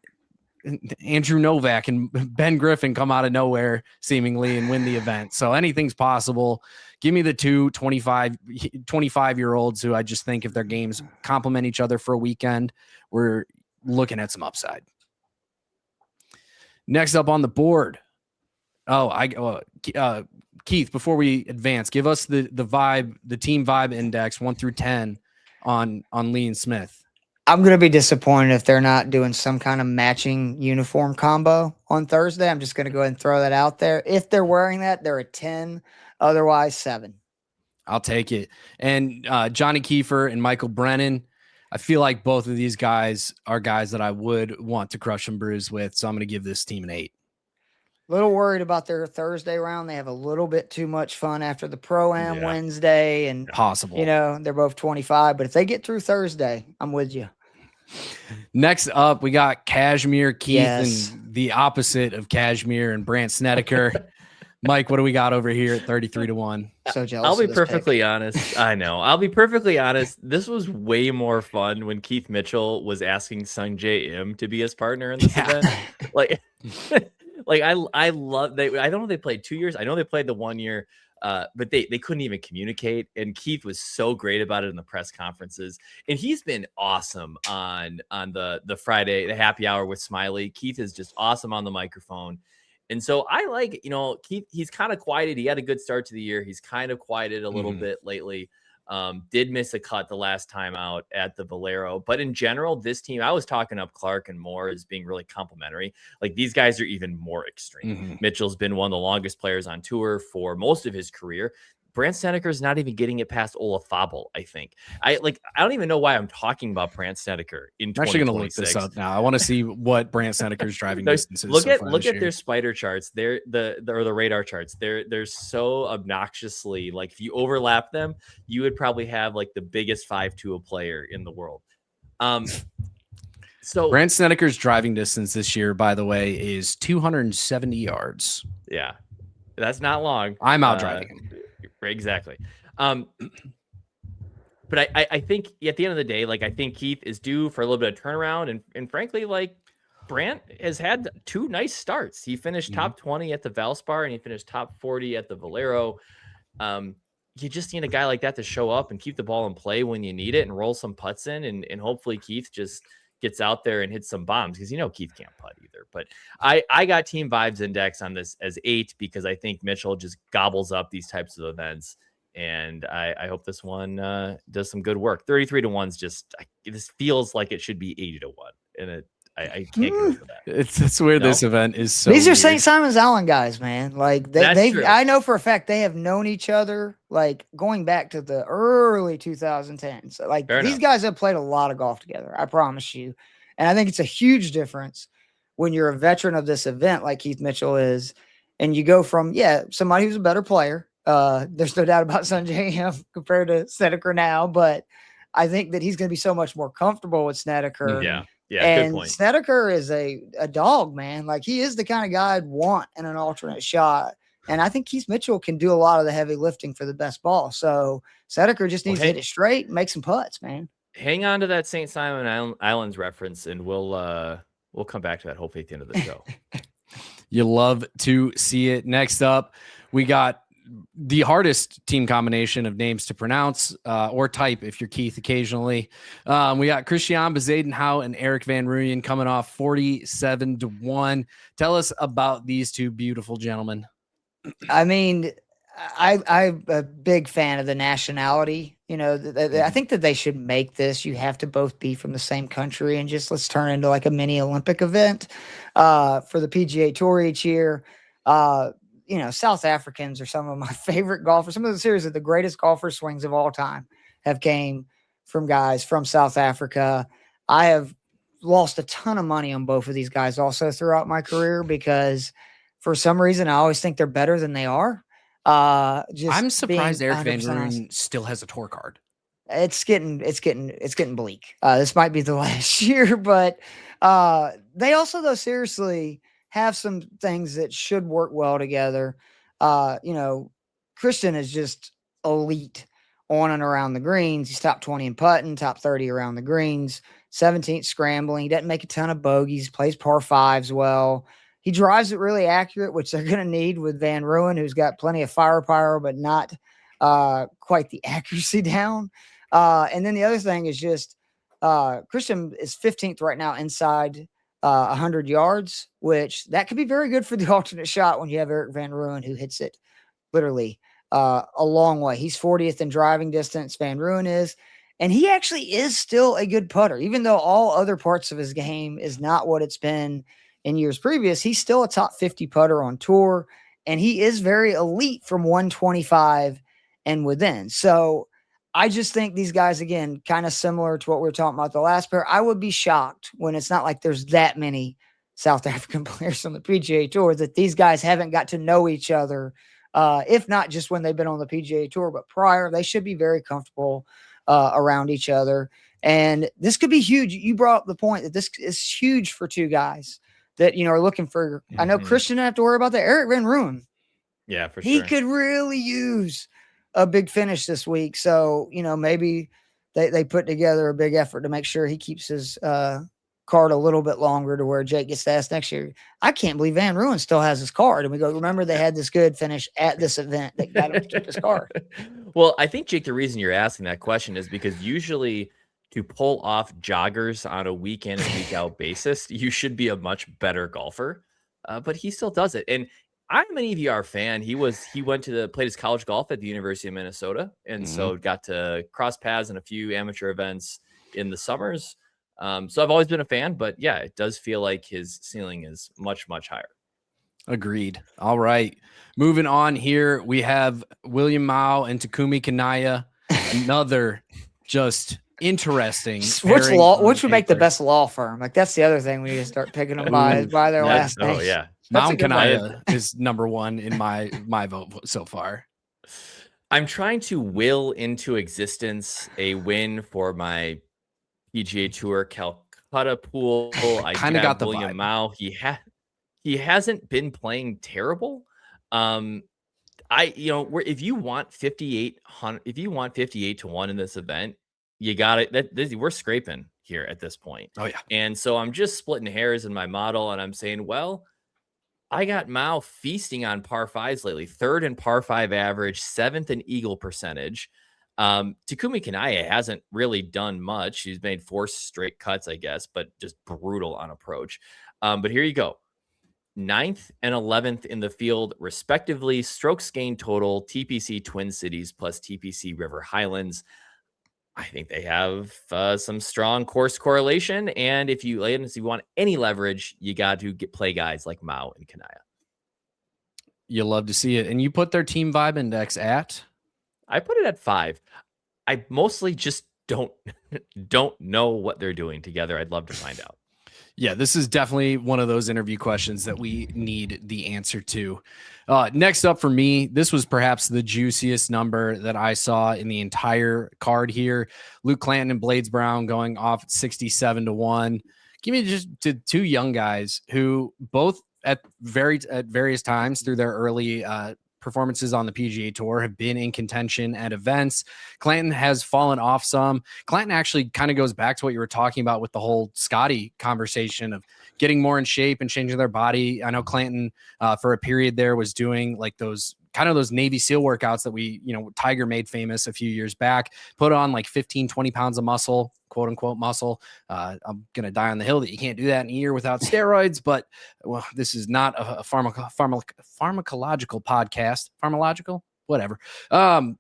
Andrew Novak and Ben Griffin come out of nowhere seemingly and win the event. So anything's possible. Give me the two 25-year-olds who I just think if their games complement each other for a weekend, we're looking at some upside. Next up on the board. Keith, before we advance, give us the vibe, the team vibe index 1 through 10 on Lee and Smith. I'm going to be disappointed if they're not doing some kind of matching uniform combo on Thursday. I'm just going to go ahead and throw that out there. If they're wearing that, they're a 10, otherwise 7. I'll take it. And Johnny Keefer and Michael Brennan, I feel like both of these guys are guys that I would want to crush and bruise with. So I'm going to give this team an 8. Little worried about their Thursday round. They have a little bit too much fun after the Pro-Am Wednesday, and possible. They're both 25, but if they get through Thursday, I'm with you. Next up, we got Cashmere Keith and the opposite of Cashmere and Brandt Snedeker. Mike, what do we got over here at 33-1? So jealous. I'll be perfectly honest. I know. I'll be perfectly honest. This was way more fun when Keith Mitchell was asking Sungjae Im to be his partner in this event. I love. I don't know if they played 2 years. I know they played the 1 year, but they couldn't even communicate. And Keith was so great about it in the press conferences. And he's been awesome on the Friday, the happy hour with Smiley. Keith is just awesome on the microphone. And so I like, Keith, he's kind of quieted. He had a good start to the year. He's kind of quieted a little bit lately. Did miss a cut the last time out at the Valero. But in general, this team, I was talking up Clark and Moore as being really complimentary. Like, these guys are even more extreme. Mitchell's been one of the longest players on tour for most of his career. Brandt Snedeker is not even getting it past Olafable, I think. I don't even know why I'm talking about Brandt Snedeker in 2026. I'm actually going to look this up now. I want to see what Brandt Snedeker's driving distance is. Look at their spider charts. They're the radar charts. They're so obnoxiously, like, if you overlap them, you would probably have like the biggest 5-2 player in the world. So Brandt Snedeker's driving distance this year, by the way, is 270 yards. Yeah, that's not long. I'm out driving him. Exactly. But I think at the end of the day, I think Keith is due for a little bit of turnaround. And frankly, Brandt has had 2 nice starts. He finished top 20 at the Valspar and he finished top 40 at the Valero. You just need a guy like that to show up and keep the ball in play when you need it and roll some putts in. And hopefully Keith just gets out there and hits some bombs, because Keith can't putt either. But I got team vibes index on this as 8 because I think Mitchell just gobbles up these types of events, and I hope this one does some good work. 33-1 is just, this feels like it should be 80-1, and I can't go for that. It's weird. This event is so. These are weird. St. Simon's Island guys, man. I know for a fact they have known each other going back to the early 2010s. Fair these enough. guys have played a lot of golf together. I promise you, and I think it's a huge difference when you're a veteran of this event like Keith Mitchell is, and you go from somebody who's a better player. There's no doubt about Sungjae Im compared to Snedeker now, but I think that he's going to be so much more comfortable with Snedeker. Yeah, and good point. Snedeker is a dog, man. He is the kind of guy I'd want in an alternate shot And I think Keith Mitchell can do a lot of the heavy lifting for the best ball. So Snedeker just needs to hit it straight and make some putts, man. Hang on to that St. Simon Islands reference, and we'll come back to that hopefully at the end of the show. You love to see it. Next up, we got the hardest team combination of names to pronounce or type if you're Keith occasionally. We got Christiaan, Bezuidenhout, and Erik van Rooyen coming off 47-1. Tell us about these two beautiful gentlemen. I mean, I'm a big fan of the nationality. You know, I think that they should make this. You have to both be from the same country and just let's turn into like a mini Olympic event for the PGA Tour each year. You know, South Africans are some of my favorite golfers. Some of the series of the greatest golfer swings of all time have came from guys from South Africa. I have lost a ton of money on both of these guys also throughout my career because for some reason I always think they're better than they are. I'm surprised Erik van Rooyen still has a tour card. It's getting bleak. This might be the last year, but they also, though, seriously have some things that should work well together. You know, Christiaan is just elite on and around the greens. He's top 20 in putting, top 30 around the greens, 17th scrambling. He doesn't make a ton of bogeys, plays par fives well. He drives it really accurate, which they're going to need with Van Rooyen, who's got plenty of firepower, but not quite the accuracy down. And then the other thing is just Christiaan is 15th right now inside 100 yards, which that could be very good for the alternate shot when you have Erik van Rooyen, who hits it literally a long way. He's 40th in driving distance, Van Rooyen is, and he actually is still a good putter, even though all other parts of his game is not what it's been in years previous. He's still a top 50 putter on tour, and he is very elite from 125 and within. So I just think these guys, again, kind of similar to what we were talking about the last pair. I would be shocked when it's not like there's that many South African players on the PGA Tour that these guys haven't got to know each other, if not just when they've been on the PGA Tour, but prior. They should be very comfortable around each other. And this could be huge. You brought up the point that this is huge for two guys that, you know, are looking for. I know Christiaan didn't have to worry about that. Erik van Rooyen. Yeah, for sure. He could really use a big finish this week. So, you know, maybe they put together a big effort to make sure he keeps his card a little bit longer to where Jake gets to ask next year. I can't believe Van Rooyen still has his card. And we go, remember they had this good finish at this event that got him to keep his card. Well, I think, Jake, the reason you're asking that question is because usually to pull off joggers on a week in and week out basis, you should be a much better golfer. But he still does it. And I'm an EVR fan. He went to played his college golf at the University of Minnesota, and so got to cross paths in a few amateur events in the summers. So I've always been a fan, but yeah, it does feel like his ceiling is much, much higher. Agreed. All right. Moving on here, we have William Mouw and Takumi Kanaya. Another just interesting. Which would make the best law firm? Like, that's the other thing we need to start picking them by their last name. Oh, yeah. Mouw Kanaya is number one in my vote so far. I'm trying to will into existence a win for my PGA Tour Calcutta pool. I kind of got the William Mouw. He hasn't been playing terrible. If you want 58 to 1 in this event, you got it. We're scraping here at this point. Oh yeah. And so I'm just splitting hairs in my model, and I'm saying, well, I got Mouw feasting on par fives lately. 3rd in par 5 average, 7th in eagle percentage. Takumi Kanaya hasn't really done much. He's made 4 straight cuts, I guess, but just brutal on approach. But here you go. 9th and 11th in the field, respectively. Strokes gained total, TPC Twin Cities plus TPC River Highlands. I think they have some strong course correlation. And if you want any leverage, you got to play guys like Mouw and Kanaya. You love to see it. And you put their team vibe index at? I put it at 5. I mostly just don't know what they're doing together. I'd love to find out. Yeah, this is definitely one of those interview questions that we need the answer to. Next up for me, this was perhaps the juiciest number that I saw in the entire card here. Luke Clanton and Blades Brown going off at 67-1. Give me just to 2 young guys who both at various times through their early performances on the PGA Tour have been in contention at events. Clanton has fallen off some. Clanton actually kind of goes back to what you were talking about with the whole Scottie conversation of getting more in shape and changing their body. I know Clanton for a period there was doing like those Navy SEAL workouts that Tiger made famous a few years back, put on like 15, 20 pounds of muscle, quote unquote muscle. I'm going to die on the hill that you can't do that in a year without steroids, but well, this is not a pharmacological podcast, whatever.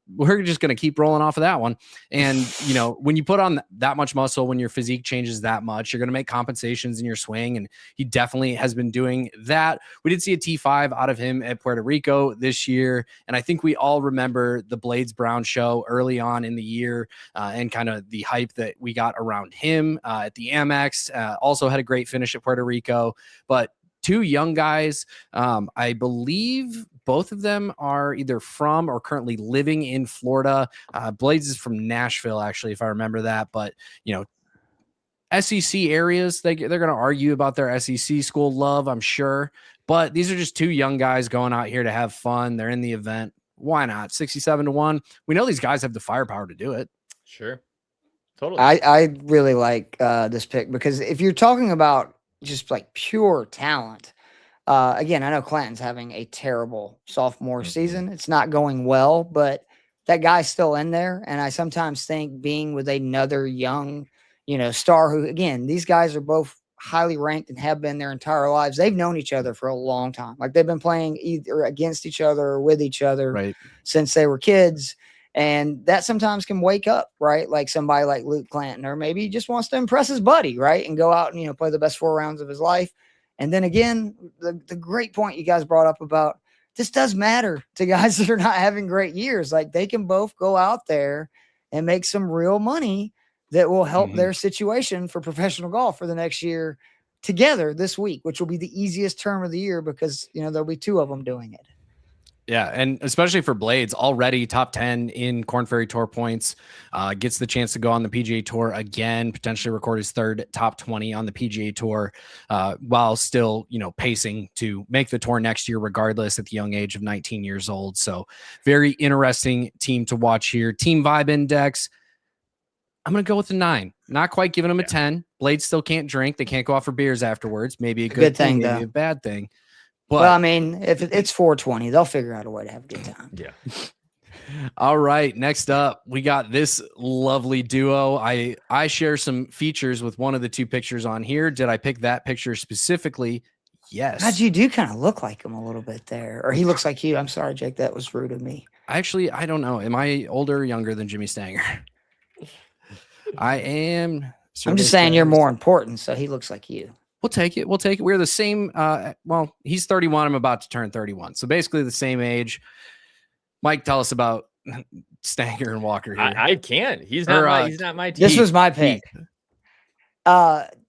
We're just going to keep rolling off of that one. And, when you put on that much muscle, when your physique changes that much, you're going to make compensations in your swing. And he definitely has been doing that. We did see a T5 out of him at Puerto Rico this year. And I think we all remember the Blades Brown show early on in the year and kind of the hype that we got around him at the Amex. Also had a great finish at Puerto Rico, but two young guys. I believe both of them are either from or currently living in Florida. Blades is from Nashville, actually, if I remember that. But, SEC areas, they're going to argue about their SEC school love, I'm sure. But these are just two young guys going out here to have fun. They're in the event. Why not? 67-1. We know these guys have the firepower to do it. Sure. Totally. I really like this pick because if you're talking about just like pure talent, again, I know Clanton's having a terrible sophomore season. It's not going well, but that guy's still in there. And I sometimes think being with another young, star who, again, these guys are both highly ranked and have been their entire lives. They've known each other for a long time. Like they've been playing either against each other or with each other since they were kids. And that sometimes can wake up, right? Like somebody like Luke Clanton, or maybe he just wants to impress his buddy, right? And go out and, play the best 4 rounds of his life. And then again, the great point you guys brought up about this does matter to guys that are not having great years. Like they can both go out there and make some real money that will help their situation for professional golf for the next year together this week, which will be the easiest term of the year because, there'll be 2 of them doing it. Yeah, and especially for Blades, already top 10 in Korn Ferry Tour points, gets the chance to go on the PGA Tour again, potentially record his 3rd top 20 on the PGA Tour, while still, pacing to make the tour next year, regardless at the young age of 19 years old. So very interesting team to watch here. Team Vibe Index, I'm going to go with a 9. Not quite giving them a 10. Blades still can't drink. They can't go out for beers afterwards. Maybe a good thing, maybe a bad thing. But, well, I mean, if it's 420, they'll figure out a way to have a good time. Yeah. All right. Next up, we got this lovely duo. I share some features with one of the 2 pictures on here. Did I pick that picture specifically? Yes. God, you do kind of look like him a little bit there. Or he looks like you. I'm sorry, Jake. That was rude of me. Actually, I don't know. Am I older or younger than Jimmy Stanger? I am. I'm just saying you're more important, so he looks like you. We'll take it. We're the same. Well, he's 31. I'm about to turn 31. So basically the same age. Mike, tell us about Stanger and Walker here. I can't. He's not my team. This was my pick.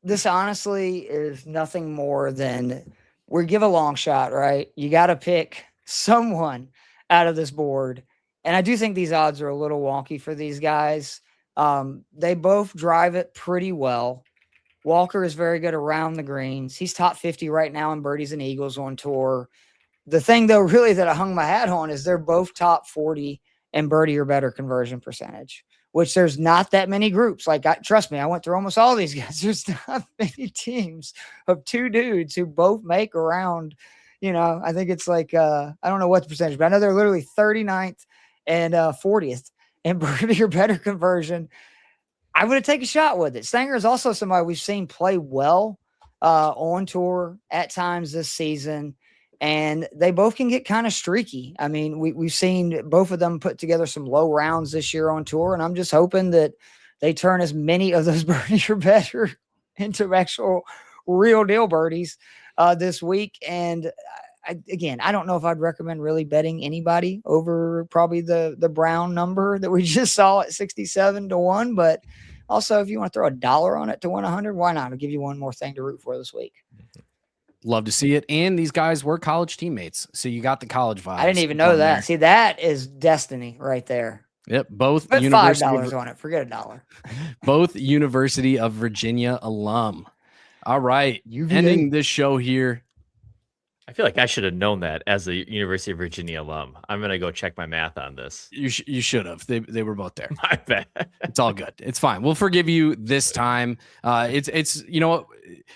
This honestly is nothing more than we give a long shot, right? You got to pick someone out of this board. And I do think these odds are a little wonky for these guys. They both drive it pretty well. Walker is very good around the greens. He's top 50 right now in birdies and eagles on tour. The thing, though, really that I hung my hat on is they're both top 40 in birdie or better conversion percentage, which there's not that many groups. Like, trust me, I went through almost all these guys. There's not many teams of 2 dudes who both make around, I think it's like, I don't know what the percentage, but I know they're literally 39th and 40th in birdie or better conversion. I would have taken a shot with it. Stanger is also somebody we've seen play well on tour at times this season, and they both can get kind of streaky. I mean, we've seen both of them put together some low rounds this year on tour, and I'm just hoping that they turn as many of those birdies or better into actual real deal birdies this week. And I don't know if I'd recommend really betting anybody over probably the Brown number that we just saw at 67-1, but also if you want to throw $1 on it to win 100, why not? I'll give you one more thing to root for this week. Love to see it. And these guys were college teammates, so you got the college vibes. I didn't even know that. See, that is destiny right there. Yep, both put $5 on it. Forget $1. Both University of Virginia alum. All right, UVA. Ending this show here. I feel like I should have known that as a University of Virginia alum. I'm gonna go check my math on this. You should have. They were both there. My bad. It's all good. It's fine. We'll forgive you this time. It's you know,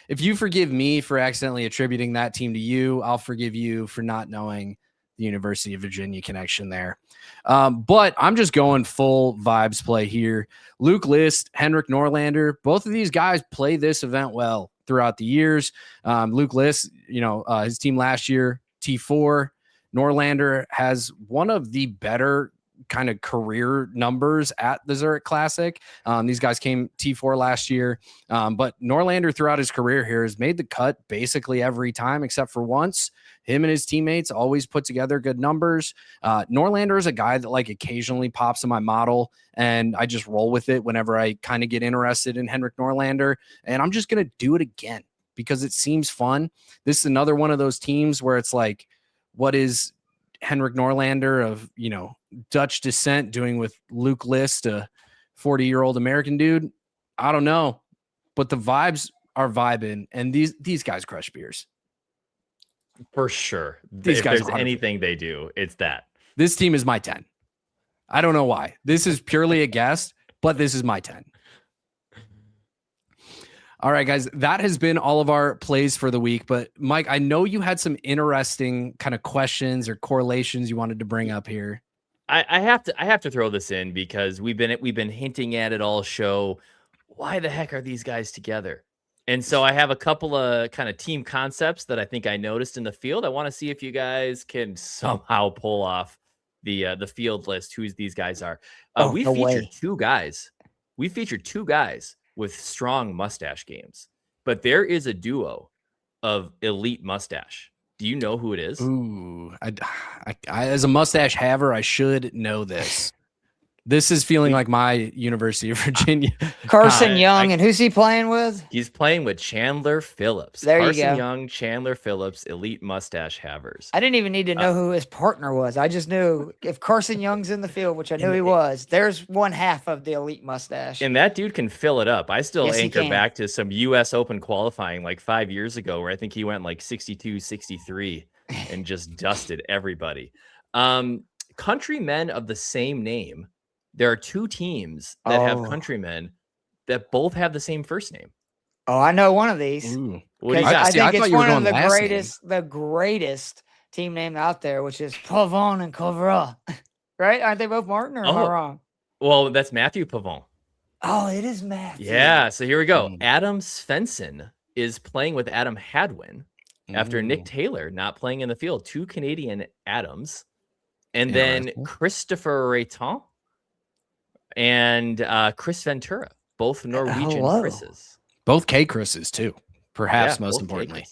if you forgive me for accidentally attributing that team to you, I'll forgive you for not knowing the University of Virginia connection there. But I'm just going full vibes play here. Luke List, Henrik Norlander, both of these guys play this event well throughout the years. Luke List, his team last year, T4. Norlander has one of the better kind of career numbers at the Zurich Classic. These guys came T4 last year, but Norlander throughout his career here has made the cut basically every time except for once. Him and his teammates always put together good numbers. Norlander is a guy that like occasionally pops in my model, and I just roll with it whenever I kind of get interested in Henrik Norlander, and I'm just going to do it again because it seems fun. This is another one of those teams where it's like, what is Henrik Norlander of, Dutch descent doing with Luke List, a 40-year-old American dude? I don't know, but the vibes are vibing, and these guys crush beers. For sure. These if guys there's 100%. anything they do, it's that. This team is my 10. I don't know why. This is purely a guess, but this is my 10. All right, guys, that has been all of our plays for the week. But Mike, I know you had some interesting kind of questions or correlations you wanted to bring up here. I have to throw this in because we've been hinting at it all show. Why the heck are these guys together? And so I have a couple of kind of team concepts that I think I noticed in the field. I want to see if you guys can somehow pull off the field list who these guys are. We featured two guys. We featured two guys with strong mustache games, but there is a duo of elite mustache. Do you know who it is? Ooh, I as a mustache haver, I should know this. This is feeling like my University of Virginia. Carson Young, and who's he playing with? He's playing with Chandler Phillips. There you Carson go. Young, Chandler Phillips, elite mustache havers. I didn't even need to know who his partner was. I just knew if Carson Young's in the field, which I knew he was, there's one half of the elite mustache. And that dude can fill it up. I still Yes, he anchor can. back to some U.S. Open qualifying like 5 years ago where I think he went like 62, 63 and just dusted everybody. Countrymen of the same name. There are two teams that have countrymen that both have the same first name. Oh, I know one of these. Ooh. What do you I got? think it's one of going the greatest team name out there, which is Pavon and Covera. Right? Aren't they both Martin, or am I wrong? Well, that's Matthew Pavon. Oh, it is Matthew. Yeah, so here we go. Adam Svensson is playing with Adam Hadwin after Nick Taylor not playing in the field. Two Canadian Adams. And then Christopher Rayton and Chris Ventura, both Norwegian Chris's. Both K Chris's too, perhaps most importantly.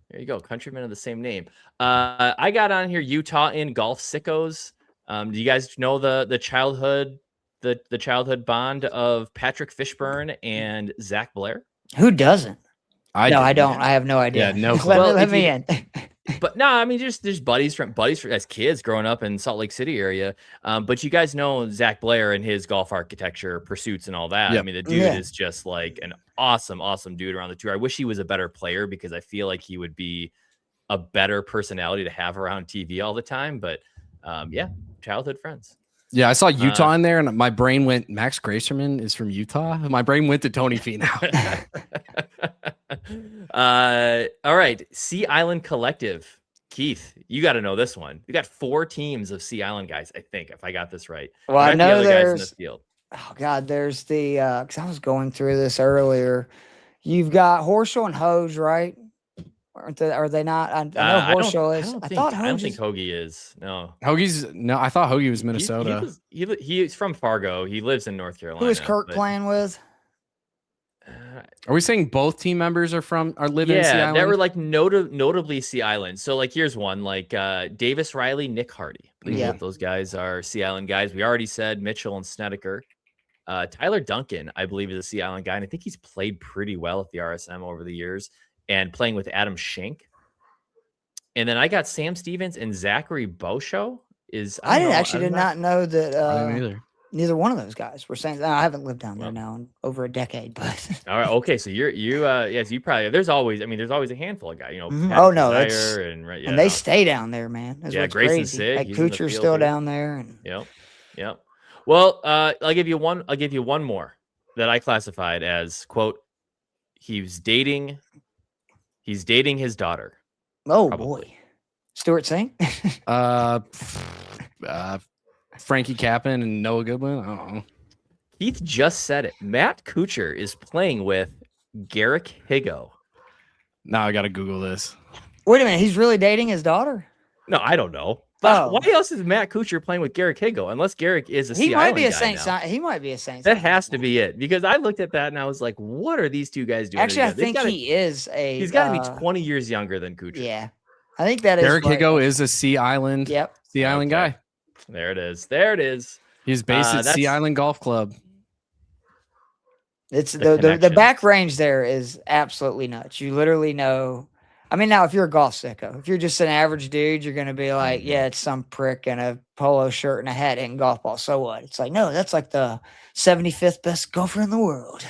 There you go, countrymen of the same name. I got on here Utah in golf sickos. Do you guys know the childhood bond of Patrick Fishburne and Zach Blair? Who doesn't? I don't. Man. I have no idea. Yeah, no. Let me in. But no, I mean, just buddies from as kids growing up in Salt Lake City area. But you guys know Zach Blair and his golf architecture pursuits and all that. Yep. I mean, the dude is just like an awesome dude around the tour. I wish he was a better player because I feel like he would be a better personality to have around TV all the time. But childhood friends. Yeah, I saw Utah in there, and my brain went, Max Gracerman is from Utah. My brain went to Tony Finau. All right. Sea Island Collective. Keith, you got to know this one. We got 4 teams of Sea Island guys, I think, if I got this right. Well, I know the other guys in there's this field. Oh God, there's the because I was going through this earlier. You've got Horschel and Hoge, right? Are they not? I know Horschel is. I don't think Hoagie is. No. I thought Hoagie was Minnesota. He's from Fargo. He lives in North Carolina. Who is Kirk playing with? Are we saying both team members are living in Sea Island? Yeah, that were like notably Sea Island. So like here's one, like Davis Riley, Nick Hardy. I believe both those guys are Sea Island guys. We already said Mitchell and Snedeker. Tyler Duncan, I believe, is a Sea Island guy, and I think he's played pretty well at the RSM over the years, and playing with Adam Schenk. And then I got Sam Stevens and Zachary Bosho. I did not know that. I didn't either. Neither one of those guys were saying. I haven't lived down there now in over a decade, but all right, okay. So yes, you probably. There's always a handful of guys. You know, oh no, and they stay down there, man. That's what's Grayson's crazy. sick. Like Kuchar's still down there, and yep. Well, I'll give you one more that I classified as quote. He's dating his daughter. Oh probably. Boy, Stuart Singh. Frankie Cappan and Noah Goodwin. I don't know. Keith just said it. Matt Kuchar is playing with Garrick Higo. Now I got to Google this. Wait a minute, he's really dating his daughter? No, I don't know. Oh. Why else is Matt Kuchar playing with Garrick Higo? Unless Garrick is a Sea Island guy now. He might be a Saints. That has to be it, because I looked at that and I was like, "What are these two guys doing?" Actually, I together? think he is a. He's got to be 20 years younger than Kuchar. Yeah, I think that is. Garrick Higo is a Sea Island. Yep. Sea Island guy. There it is. He's based at Sea Island Golf Club. It's the back range there is absolutely nuts. You literally know. I mean, now if you're a golf sicko, if you're just an average dude, you're gonna be like, yeah, it's some prick in a polo shirt and a hat hitting golf ball. So what? It's like, no, that's like the 75th best golfer in the world.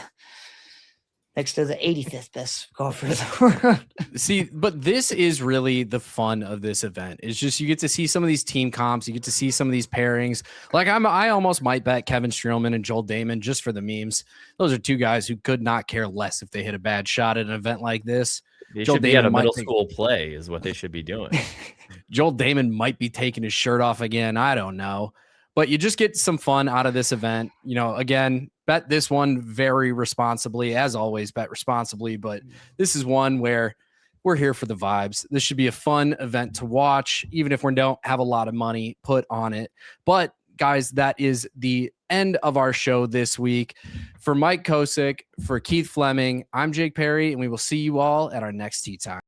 Next to the 85th best golfer in the world. See, but this is really the fun of this event. It's just you get to see some of these team comps, you get to see some of these pairings. Like I almost might bet Kevin Streelman and Joel Damon just for the memes. Those are two guys who could not care less if they hit a bad shot at an event like this. They should be at a middle school play is what they should be doing. Joel Damon might be taking his shirt off again. I don't know. But you just get some fun out of this event. You know, again, bet this one very responsibly. As always, bet responsibly. But this is one where we're here for the vibes. This should be a fun event to watch, even if we don't have a lot of money put on it. But guys, that is the end of our show this week. For Mike Kosiek, for Keith Flemming, I'm Jake Parry, and we will see you all at our next tee time.